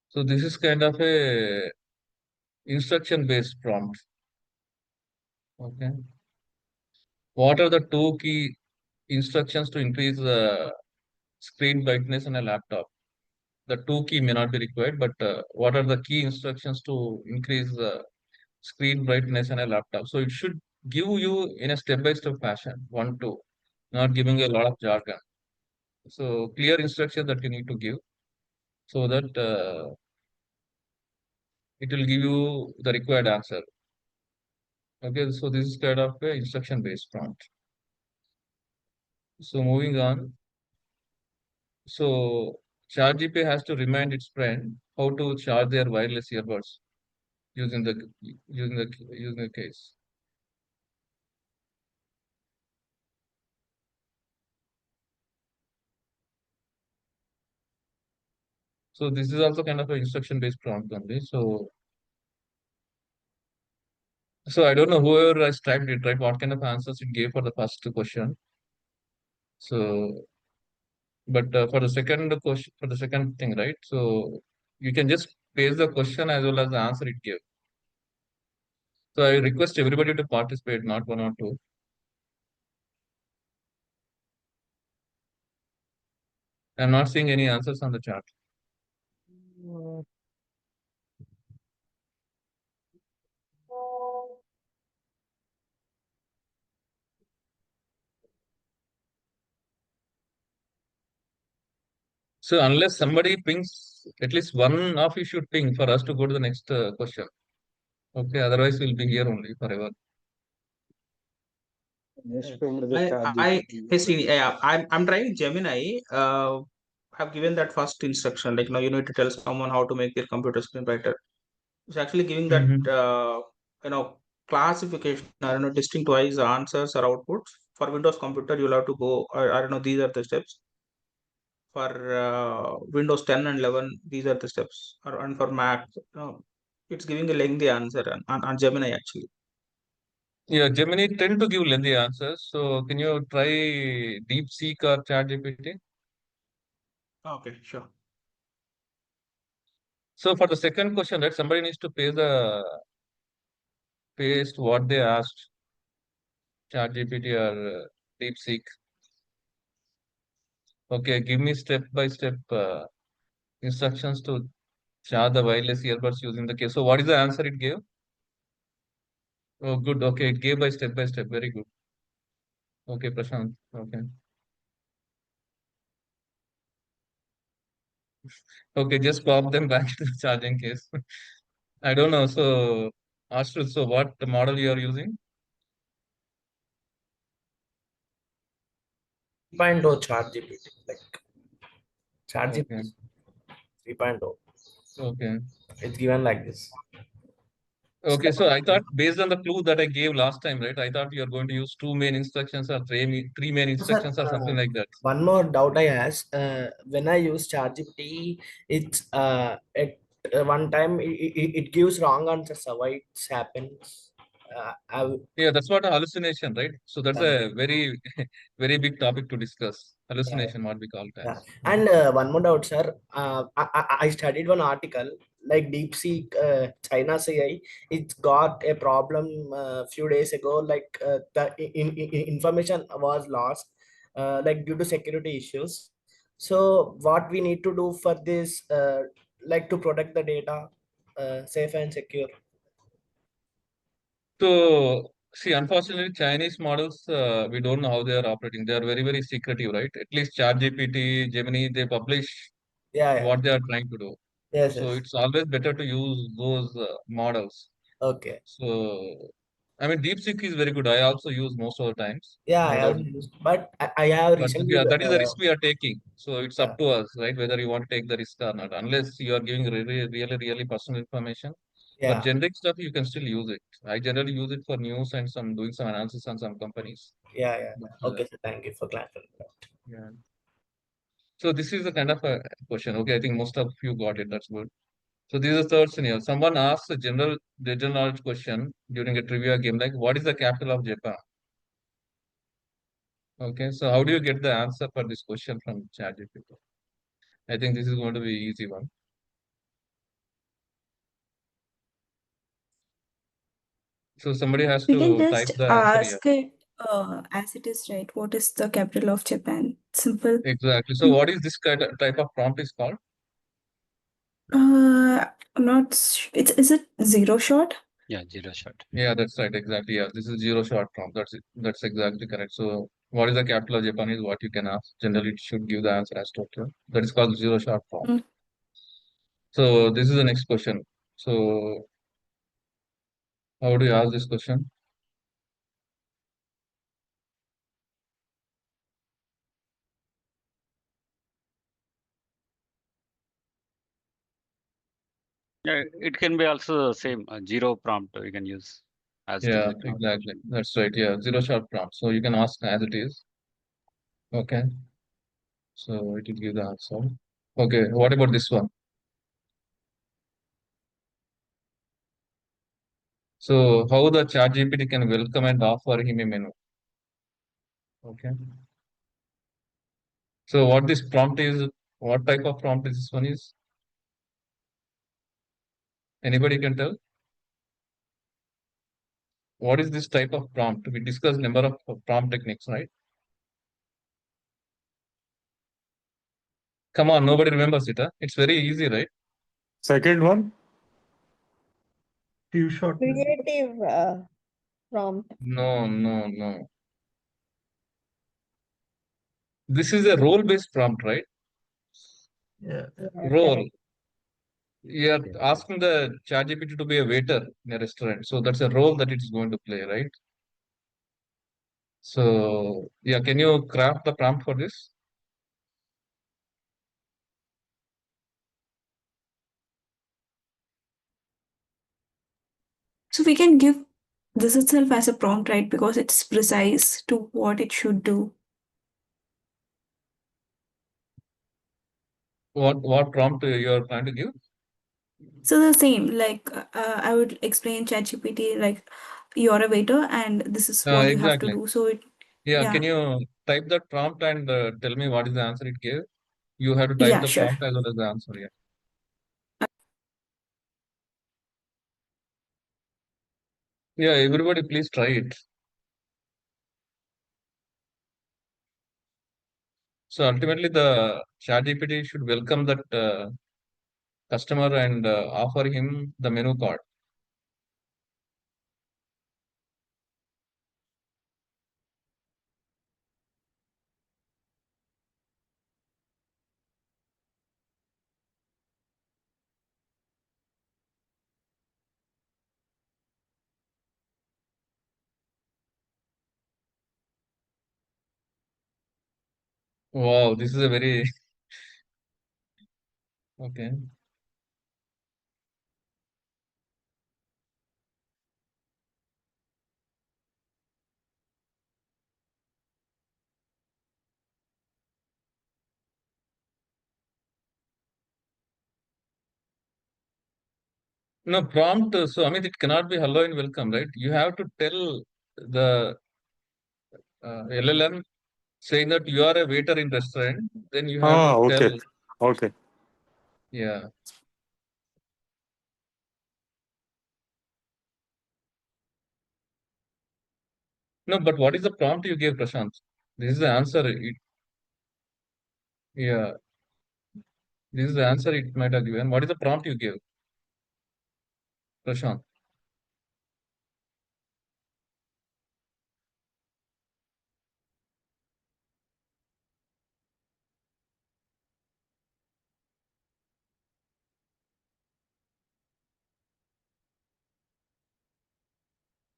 So this is kind of a instruction-based prompt. Okay. What are the two key instructions to increase the screen brightness on a laptop? The two key may not be required, but what are the key instructions to increase the screen brightness on a laptop? So it should give you in a step-by-step fashion, one, two, not giving a lot of jargon. So clear instruction that you need to give so that it will give you the required answer. Okay, so this is kind of a instruction-based prompt. So moving on. So ChatGPT has to remind its friend how to charge their wireless earbuds using the case. So this is also kind of an instruction-based prompt only. So I don't know whoever has typed it, right? What kind of answers it gave for the first question. So, but for the second question, for the second thing, right? So you can just paste the question as well as the answer it gave. So I request everybody to participate, not one or two. I'm not seeing any answers on the chat. So unless somebody pings, at least one of you should ping for us to go to the next question. Okay, otherwise we'll be here only forever. Just pinged the Hey, Srini, yeah, I'm trying Gemini. I've given that first instruction, like, you need to tell someone how to make their computer screen brighter. It's actually giving that, classification, distinct-wise answers or outputs. For Windows computer, you'll have to go, I don't know, these are the steps. For Windows 10 and 11, these are the steps. And for Mac, it's giving a lengthy answer on Gemini, actually. Yeah, Gemini tend to give lengthy answers. So can you try DeepSeek or ChatGPT? Okay, sure. So for the second question, right, somebody needs to paste what they asked ChatGPT or DeepSeek. Okay, give me step-by-step instructions to charge the wireless earbuds using the case. So what is the answer it gave? Oh, good. Okay, it gave by step. Very good. Okay, Prashant. Okay. Okay, just pop them back to the charging case. I don't know. So, Ashru, so what model you are using? 3.0 ChatGPT, like ChatGPT Okay. 3.0. Okay. It's given like this. Okay, so I thought based on the clue that I gave last time, right? I thought you are going to use two main instructions or three main Sir, instructions or something like that. one more doubt I asked. When I use ChatGPT, it's at one time it gives wrong answers. So why it happens? I, Yeah, that's what a hallucination, right? So that's a very, very big topic to discuss. yeah. Hallucination, what we call it Yeah, as. and one more doubt, sir. I studied one article like DeepSeek, China's AI. It got a problem few days ago. Like the information was lost, like due to security issues. So what we need to do for this, like to protect the data, safe and secure. So, see, unfortunately, Chinese models, we don't know how they are operating. They are very, very secretive, right? At least ChatGPT, Gemini, they publish Yeah, yeah. what they are trying to do. Yes, So yes. it's always better to use those models. Okay. So, I mean, DeepSeek is very good. I also use most of the times, Yeah, I no have doubt. used, but I have But recently. yeah, that is the risk we are taking. So it's Yeah, up to us, right? Whether you want to take the risk or not. Unless you are giving really, really, really personal information. For yeah, generic stuff, you can still use it. I generally use it for news and some doing some analysis on some companies. yeah, yeah. But, Okay, so thank you for clarifying. yeah. So this is the kind of a question. Okay, I think most of you got it. That's good. So this is the third scenario. Someone asks a general knowledge question during a trivia game, like what is the capital of Japan? Okay, so how do you get the answer for this question from ChatGPT? I think this is going to be easy one. So somebody has We can to type just the answer here. ask it as it is, right? What is the capital of Japan? Simple. Exactly. So what is this kind of type of prompt is called? I'm not. Is it zero shot? Yeah, zero shot. Yeah, that's right. Exactly. Yeah, this is zero shot prompt. That's it. That's exactly correct. So what is the capital of Japan is what you can ask. Generally, it should give the answer as Tokyo. That is called zero shot prompt. Mm. So this is the next question. So how do you ask this question? Yeah, it can be also same zero prompt you can use as it is Yeah, written out. exactly. That's right. Yeah, zero shot prompt. So you can ask as it is. Okay. So it will give the answer. Okay. What about this one? So how the ChatGPT can welcome and offer him a menu? Okay. So what this prompt is, what type of prompt is this one is? Anybody can tell? What is this type of prompt? We discussed number of prompt techniques, right? Come on, nobody remembers it, huh? It's very easy, right? Second one. Few short. Creative prompt. No, no, no. This is a role-based prompt, right? Yeah. Role. You're asking the ChatGPT to be a waiter in a restaurant. So that's a role that it's going to play, right? So yeah, can you craft the prompt for this? So we can give this itself as a prompt, right? Because it's precise to what it should do. What prompt you're trying to give? So the same, like I would explain ChatGPT like you're a waiter and this is what you have to Exactly. do. So it, Yeah, can yeah, you type that prompt and tell me what is the answer it gave? You have to type yeah, the sure. prompt as well as the answer. Yeah. Yeah, everybody please try it. So ultimately, the ChatGPT should welcome that customer and offer him the menu card. Wow, this is a very okay. No prompt. So Amit, it cannot be hello and welcome, right? You have to tell the LLM saying that you are a waiter in restaurant. Then you have to tell, Okay. Okay. yeah. No, but what is the prompt you gave, Prashant? This is the answer. Yeah, this is the answer it might have given. What is the prompt you gave, Prashant?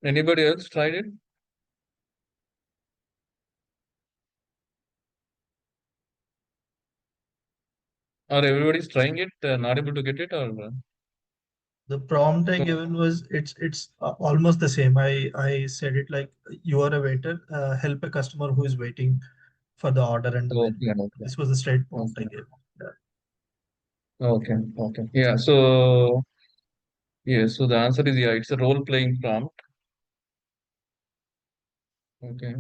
Anybody else tried it? Or everybody's trying it, not able to get it, or The prompt I no? given was it's almost the same. I said it like you are a waiter, help a customer who is waiting for the order and the menu. Okay, okay, This was the straight prompt I okay, gave. Yeah. okay, okay. Yeah. So yeah. So the answer is yeah. It's a role-playing prompt. Okay.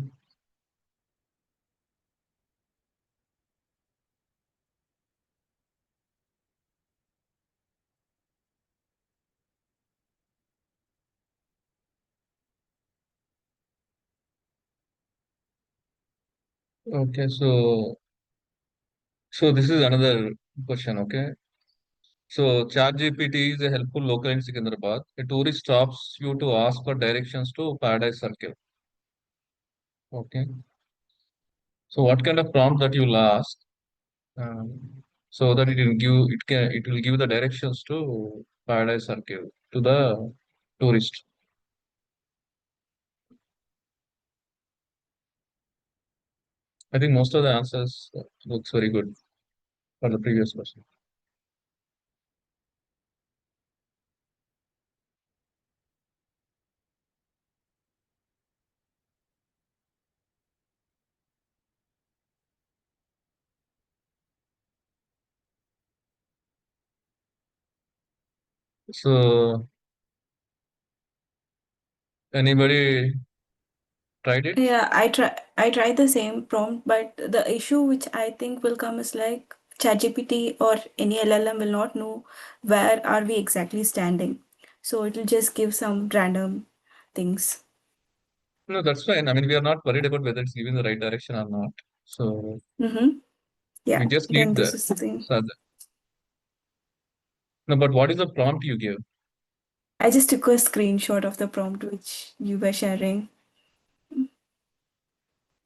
Okay. So this is another question. Okay. So ChatGPT is a helpful local in Secunderabad. A tourist stops you to ask for directions to Paradise Circle. Okay. So what kind of prompt that you'll ask, so that it will give the directions to Paradise Circle to the tourist. I think most of the answers looks very good for the previous question. So anybody tried it? Yeah, I tried the same prompt, but the issue which I think will come is like ChatGPT or any LLM will not know where are we exactly standing. So it will just give some random things. No, that's fine. I mean, we are not worried about whether it's giving the right direction or not. So Mm-hmm. we Yeah, just then need this the is the thing. so no, but what is the prompt you give? I just took a screenshot of the prompt which you were sharing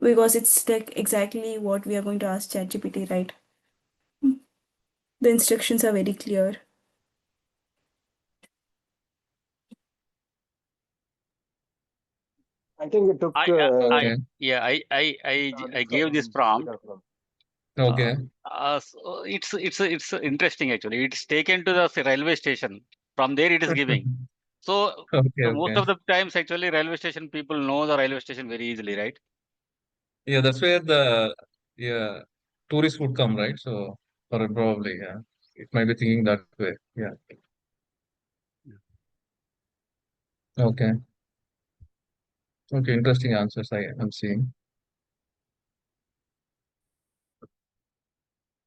because it's like exactly what we are going to ask ChatGPT, right? The instructions are very clear. I think it took. Okay. I gave this prompt. Okay. So it's interesting actually. It's taken to the railway station. From there it is giving. So Okay. most Okay. of the times actually railway station people know the railway station very easily, right? Yeah, that's where the tourists would come, right? So, or probably, yeah, it might be thinking that way. Yeah. Okay. Okay. Interesting answers I'm seeing.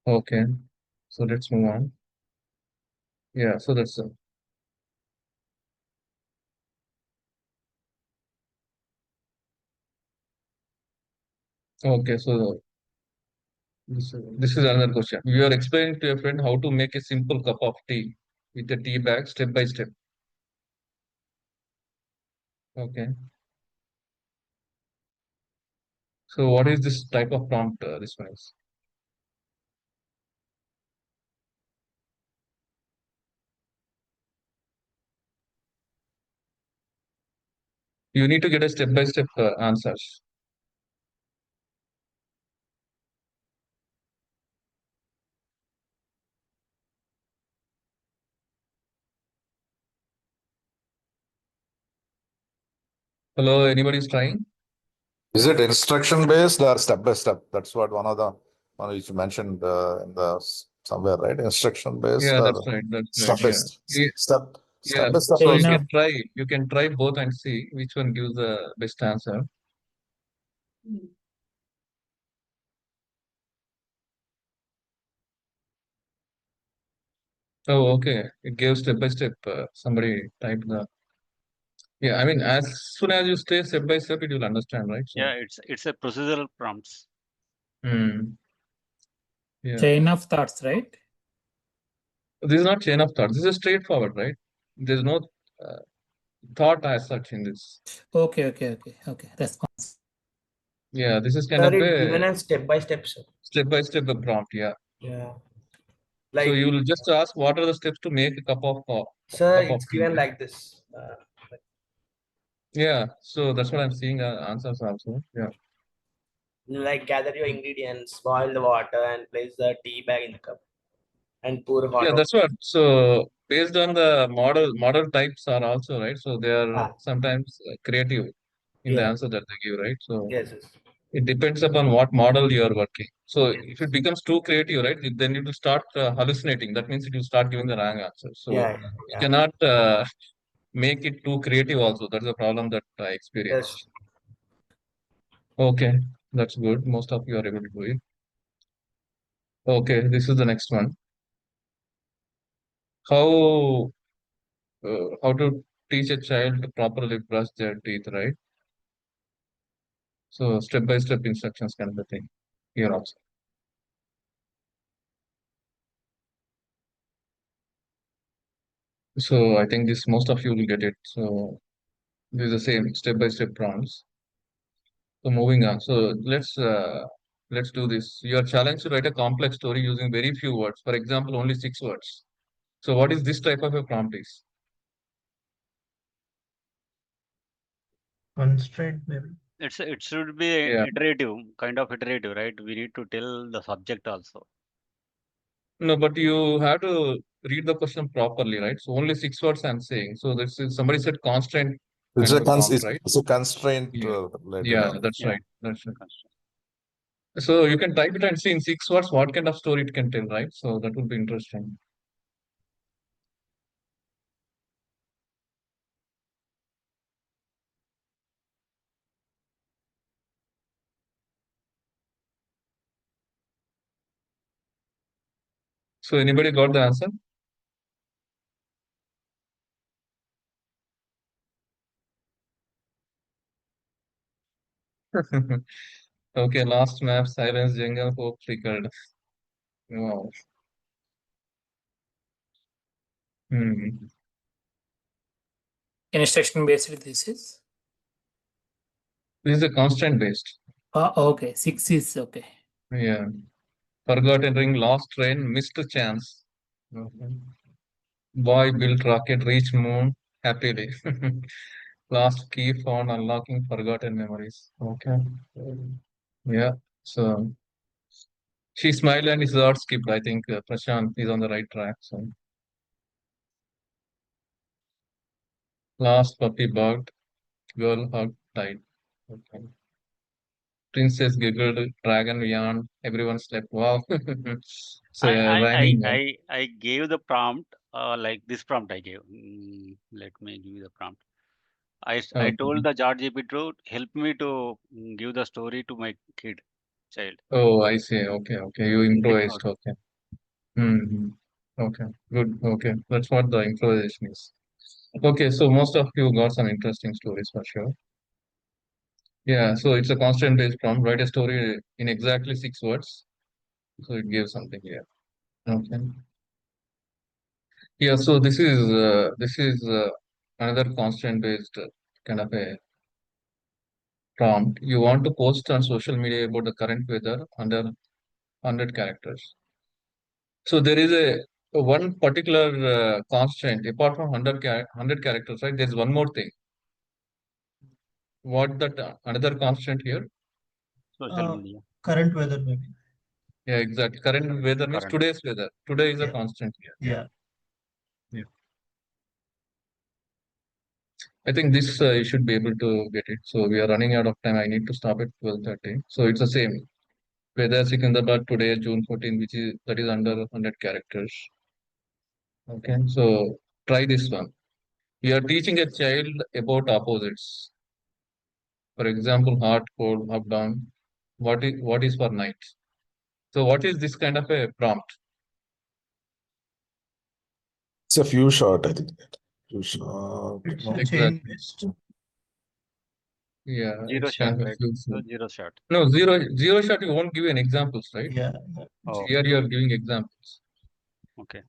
Okay. So let's move on. Yeah. So that's okay. So this is another question. You are explaining to your friend how to make a simple cup of tea with a tea bag step by step. Okay. So what is this type of prompt? This one is. You need to get a step by step answers. Hello, anybody is trying? Is it instruction based or step by step? That's what one which you mentioned in the somewhere, right? Instruction based Yeah, or that's right. That's right. step by Yeah. step? Yeah. Step Yeah. by step So or you Chain step. of can try. You can try both and see which one gives the best answer. Oh, okay. It gave step by step. Somebody typed the. Yeah, I mean, as soon as you stay step by step, it will understand, right? So, Yeah, it's a procedural prompts. Yeah. chain of thoughts, right? This is not chain of thought. This is straightforward, right? There's no uh, thought as such in this. Okay. Response. Yeah, this is kind Sir, of it a given as step by step, sir. step by step prompt. Yeah. Yeah. So Like, you will just ask what are the steps to make a sir, cup of it's tea, given right? like this. Yeah. So that's what I'm seeing answers also. Yeah. Like gather your ingredients, boil the water, and place the tea bag in the cup, and pour hot Yeah, water. that's what. So based on the model types are also right. So they are Ah, sometimes creative in the yeah. answer that they give, right? So Yes. Yes. it depends upon what model you are working. So Yes. if it becomes too creative, right, then it will start hallucinating. That means it will start giving the wrong answer. So Yeah. you Yeah. cannot make it too creative also. That's the problem that I Yes. experienced. Okay, that's good. Most of you are able to do it. Okay, this is the next one. How how to teach a child to properly brush their teeth, right? So step by step instructions kind of a thing here also. So I think this most of you will get it. So this is the same step by step prompts. So moving on. So let's do this. You are challenged to write a complex story using very few words. For example, only 6 words. So what is this type of a prompt is? Constraint maybe. It should be Yeah. iterative, kind of iterative, right? We need to tell the subject also. No, but you have to read the question properly, right? So only 6 words I'm saying. So this is somebody said constant It's kind a of a prompt, right? it's a constraint Yeah. related. Yeah, that's Yeah. right. That's right. So you can type it and see in 6 words what kind of story it can tell, right? So that would be interesting. So anybody got the answer? Okay, last map, silence, jungle, hope flickered. Wow. Hmm. Instruction based this is. This is a constraint based. Okay, 6 is okay. Yeah. Forgotten ring, lost train, missed chance. Okay. Boy built rocket, reached moon happily. Last key found unlocking forgotten memories. Okay. Yeah. So she smiled and his heart skipped. I think Prashant is on the right track. So last puppy barked, girl hugged, died. Okay. Princess giggled, dragon yawned, everyone slept. Wow. So rhyming. I gave the prompt like this prompt I gave. Let me give you the prompt. I told Okay. the ChatGPT to help me to give the story to my child. Oh, I see. Okay. Okay. You This improvised. note. Okay. Hmm. Okay. Good. Okay. That's what the improvisation is. Okay. So most of you got some interesting stories for sure. Yeah. So it's a constant based prompt. Write a story in exactly 6 words. So it gives something here. Okay. Yeah. So this is another constant based kind of a prompt. You want to post on social media about the current weather under 100 characters. So there is a one particular constraint apart from 100 characters, right? There's one more thing. What that another constant here? Social media. Current weather maybe. Yeah, exactly. Current weather means Current. today's weather. Today is a Yeah. constant here. Yeah. Yeah. I think this you should be able to get it. So we are running out of time. I need to stop at 12:30. So it's the same. Weather Secunderabad today, June 14, which is that is under 100 characters. Okay. So try this one. You are teaching a child about opposites. For example, hot, cold, up, down. What is for night? So what is this kind of a prompt? It's a few shot, I think. Few shot. It's No. a chain Exactly. based. Yeah, Zero it's shot, kind of a right? few. So zero shot. No, zero shot. You won't give an examples, right? Yeah. Oh, Here you are giving examples. okay.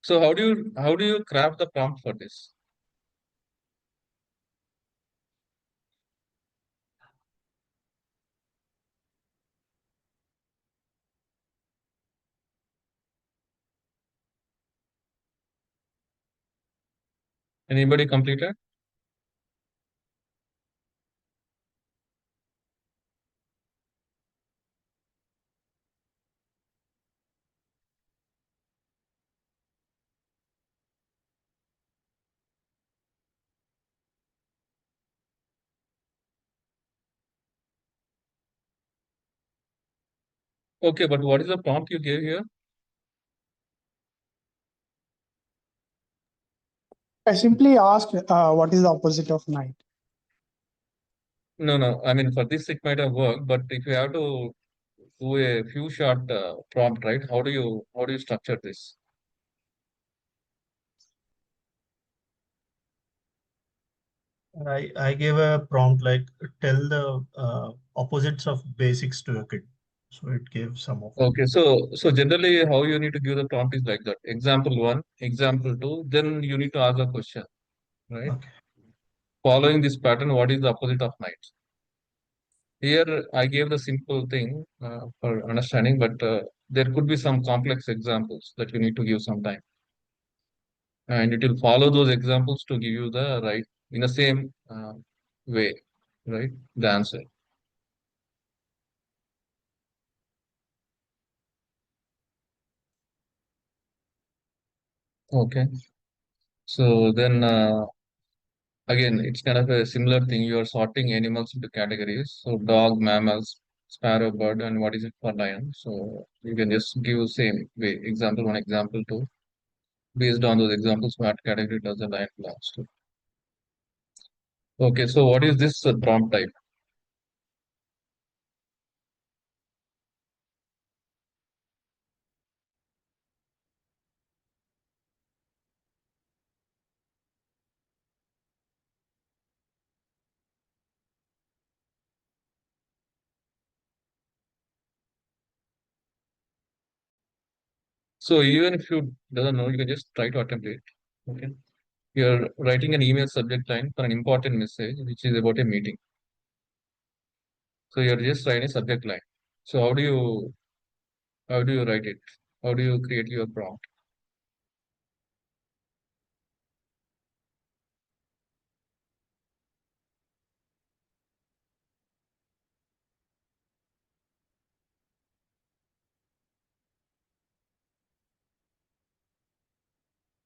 So how do you craft the prompt for this? Anybody completed? Okay, but what is the prompt you gave here? I simply asked what is the opposite of night. No, no. I mean, for this it might have worked, but if you have to do a few shot prompt, right? How do you structure this? I gave a prompt like tell the opposites of basics to a kid. So it gave some of them. Okay, so generally how you need to give the prompt is like that. Example one, example two, then you need to ask a question, right? Okay. Following this pattern, what is the opposite of night? Here I gave the simple thing for understanding, but there could be some complex examples that you need to give some time. And it will follow those examples to give you the right in the same way, right? The answer. Okay. So then again, it's kind of a similar thing. You are sorting animals into categories. So dog, mammals, sparrow, bird, and what is it for lion? So you can just give same way. Example one, example two. Based on those examples, what category does the lion belongs to? Okay, so what is this prompt type? So even if you doesn't know, you can just try to attempt it. Okay. You're writing an email subject line for an important message, which is about a meeting. So you're just writing a subject line. So how do you write it? How do you create your prompt?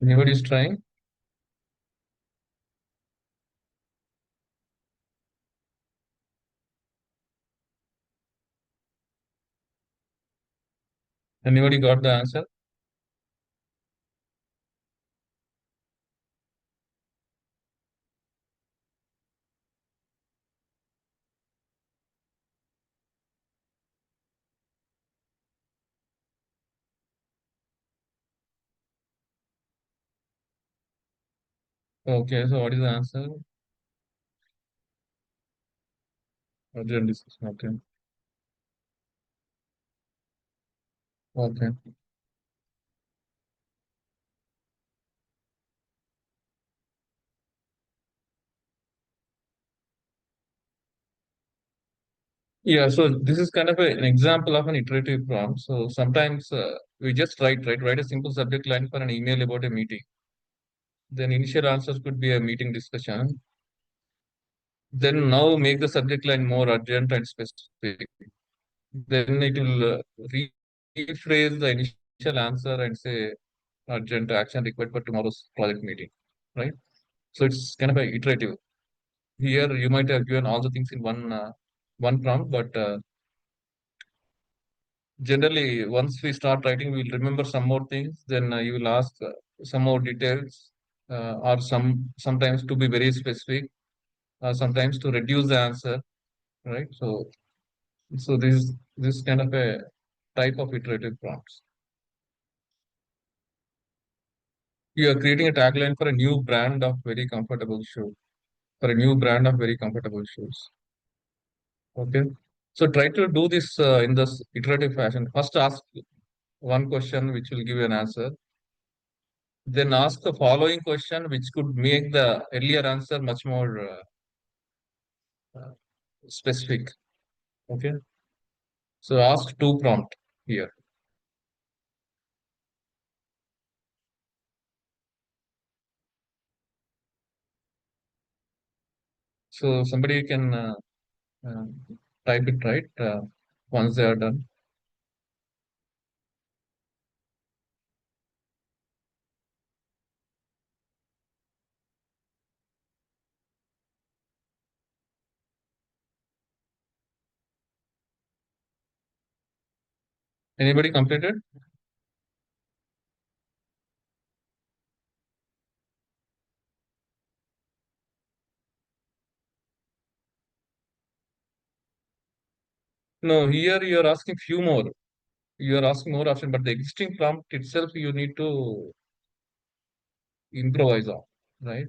Anybody is trying? Anybody got the answer? Okay, so what is the answer? Urgent discussion. Okay. Okay. Yeah, so this is kind of an example of an iterative prompt. So sometimes we just write a simple subject line for an email about a meeting. Then initial answers could be a meeting discussion. Then now make the subject line more urgent and specific. Then it will rephrase the initial answer and say urgent action required for tomorrow's project meeting, right? So it's kind of a iterative. Here you might have given all the things in one prompt, but generally once we start writing, we'll remember some more things. Then you will ask some more details, or sometimes to be very specific, sometimes to reduce the answer, right? So this kind of a type of iterative prompts. You are creating a tagline for a new brand of very comfortable shoe. For a new brand of very comfortable shoes. Okay. So try to do this in this iterative fashion. First ask one question which will give you an answer. Then ask the following question which could make the earlier answer much more uh, specific. Okay. So ask two prompt here. So somebody can uh, type it right once they are done. Anybody completed? No, here you are asking few more. You are asking more option, but the existing prompt itself you need to improvise on, right?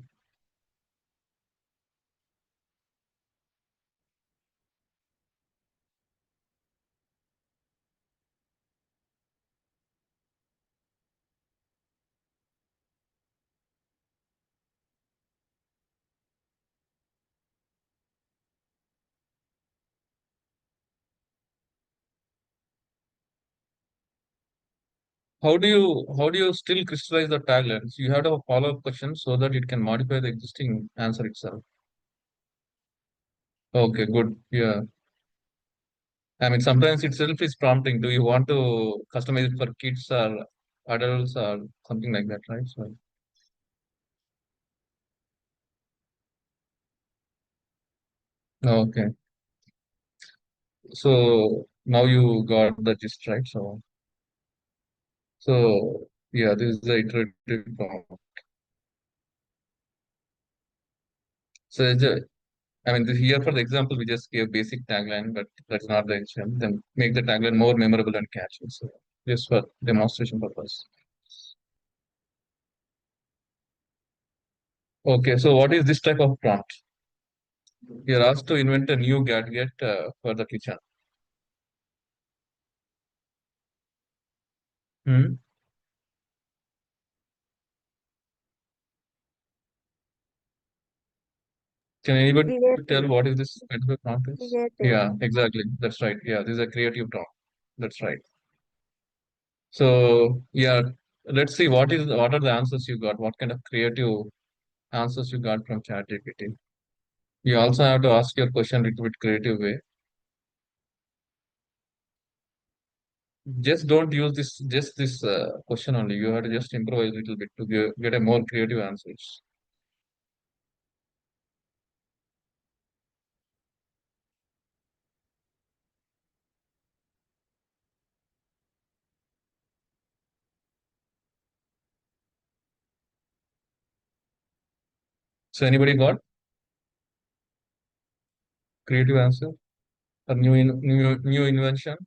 How do you still crystallize the taglines? You have to have a follow-up question so that it can modify the existing answer itself. Okay, good. Yeah. I mean, sometimes itself is prompting. Do you want to customize it for kids or adults or something like that, right? So, okay. So now you got the gist, right? So yeah, this is the iterative prompt. So I mean, here for the example, we just gave basic tagline, but that's not the intention. Then make the tagline more memorable and catchy. So just for demonstration purpose. Okay, so what is this type of prompt? You're asked to invent a new gadget for the kitchen. Hmm? Can anybody tell Creative. what is this kind of a prompt is? Creative. Yeah, exactly. That's right. Yeah, this is a creative prompt. That's right. So yeah, let's see what are the answers you got? What kind of creative answers you got from ChatGPT? You also have to ask your question a little bit creative way. just don't use this question only. You have to just improvise a little bit to get a more creative answers. So anybody got creative answer or new invention,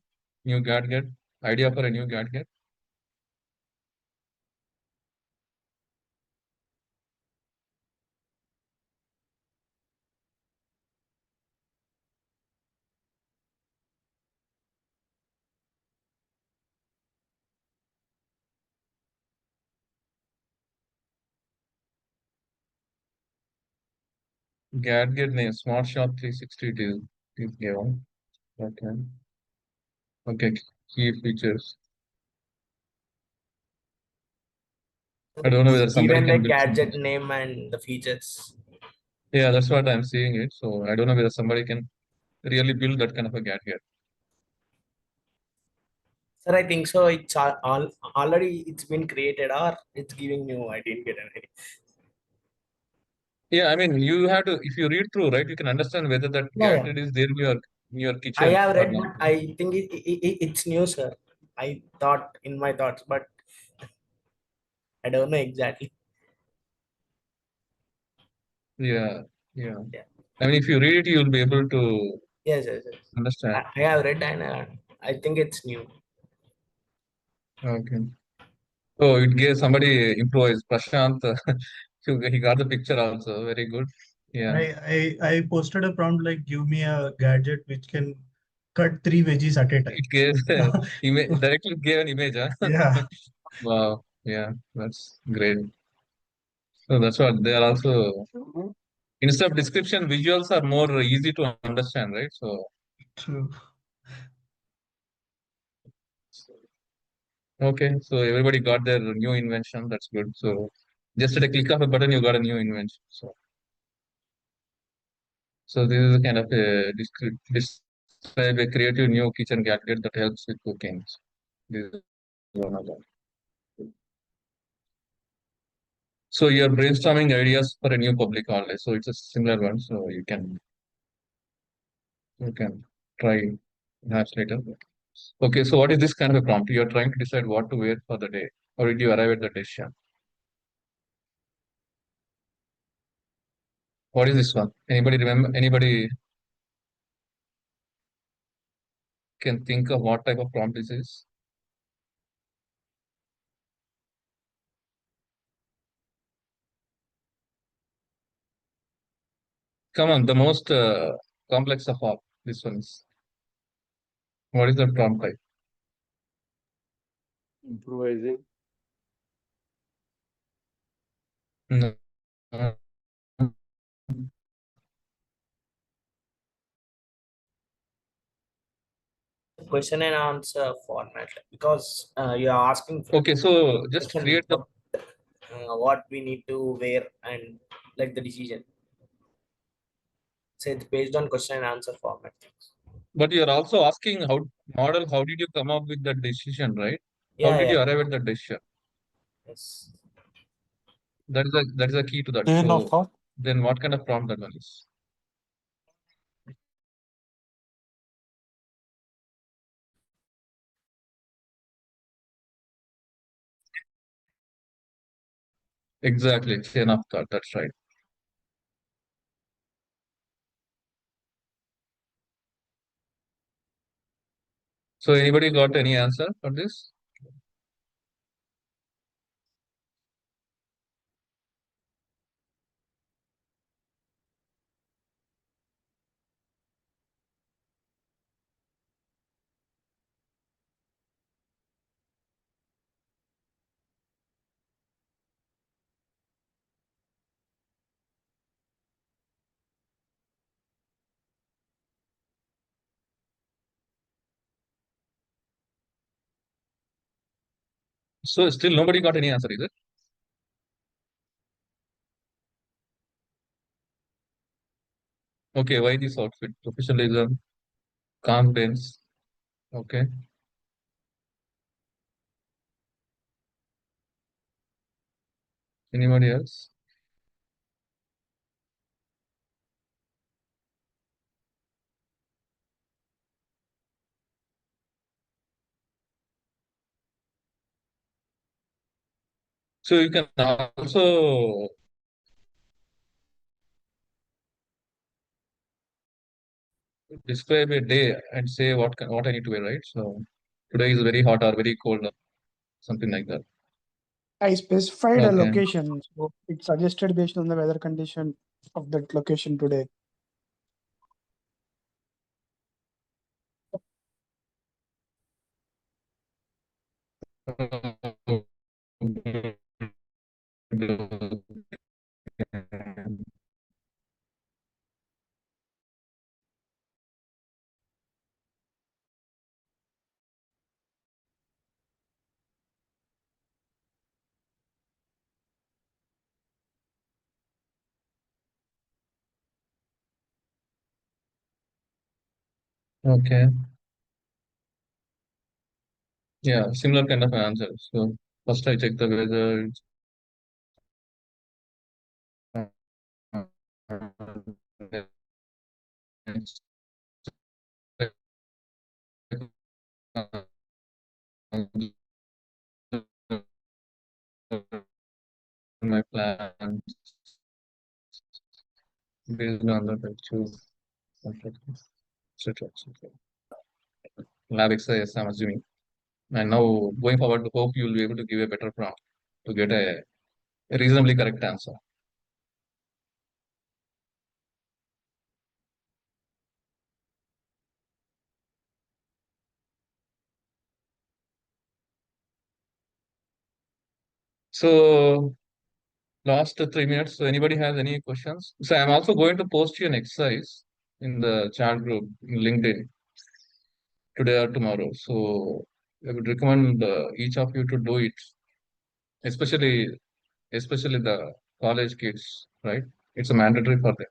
new gadget, idea for a new gadget? Gadget name Smart Shop 360 is given. Okay. Okay. Key features. I don't know whether somebody Given the can build something. gadget name and the features. Yeah, that's what I'm seeing it. So I don't know whether somebody can really build that kind of a gadget. Sir, I think so. It's all already it's been created or it's giving new. I didn't get any. Yeah, I mean, you have to, if you read through, right, you can understand whether that Yeah, yeah. gadget is there in your I kitchen have or read, not. but I think it's new, sir. I thought in my thoughts, but I don't know exactly. Yeah, yeah. Yeah. I mean, if you read it, you'll be able to Yes, yes, yes. understand. I have read and I think it's new. Okay. Oh, it gave somebody improvised. Prashant, he got the picture also. Very good. Yeah. I posted a prompt like give me a gadget which can cut three veggies at a It gave image directly gave an image, huh? Yeah, Wow. Yeah, that's great. So that's what they are also instead of description, visuals are more easy to understand, right? So true. okay, so everybody got their new invention. That's good. So just at a click of a button, you got a new invention. So this is a kind of a describe a creative new kitchen gadget that helps with cooking. This is one of them. So you're brainstorming ideas for a new public holiday. So it's a similar one. So you can try perhaps later. Okay, so what is this kind of a prompt? You're trying to decide what to wear for the day, or did you arrive at the decision? What is this one? Anybody remember? Anybody can think of what type of prompt this is? Come on, the most complex of all. This one is. What is the prompt type? Improvising. No. Question and answer format because you are asking for Okay, so just question create the. what we need to wear and like the decision. So it's based on question and answer format. But you're also asking how model. How did you come up with that decision, right? How Yeah, did yeah, you arrive at that decision? yes. That is a key to that. Chain of So thought. then, what kind of prompt that one is? Exactly, chain of thought. That's right. So anybody got any answer for this? So still nobody got any answer, is it? Okay, why this outfit? Professionalism, confidence. Okay. Anybody else? So you can also describe a day and say what I need to wear, right? So today is very hot or very cold, or something like that. I specified a Okay. location, so it suggested based on the weather condition of that location today. Okay. Yeah, similar kind of answer. So first I check the weather. My plans based on that I choose, etc. etc. Lab exercise, I'm assuming. And now going forward, hope you will be able to give a better prompt to get a reasonably correct answer. So last 3 minutes. So anybody has any questions? So I'm also going to post you an exercise in the chat group in LinkedIn today or tomorrow. So I would recommend each of you to do it, especially the college kids, right? It's a mandatory for them.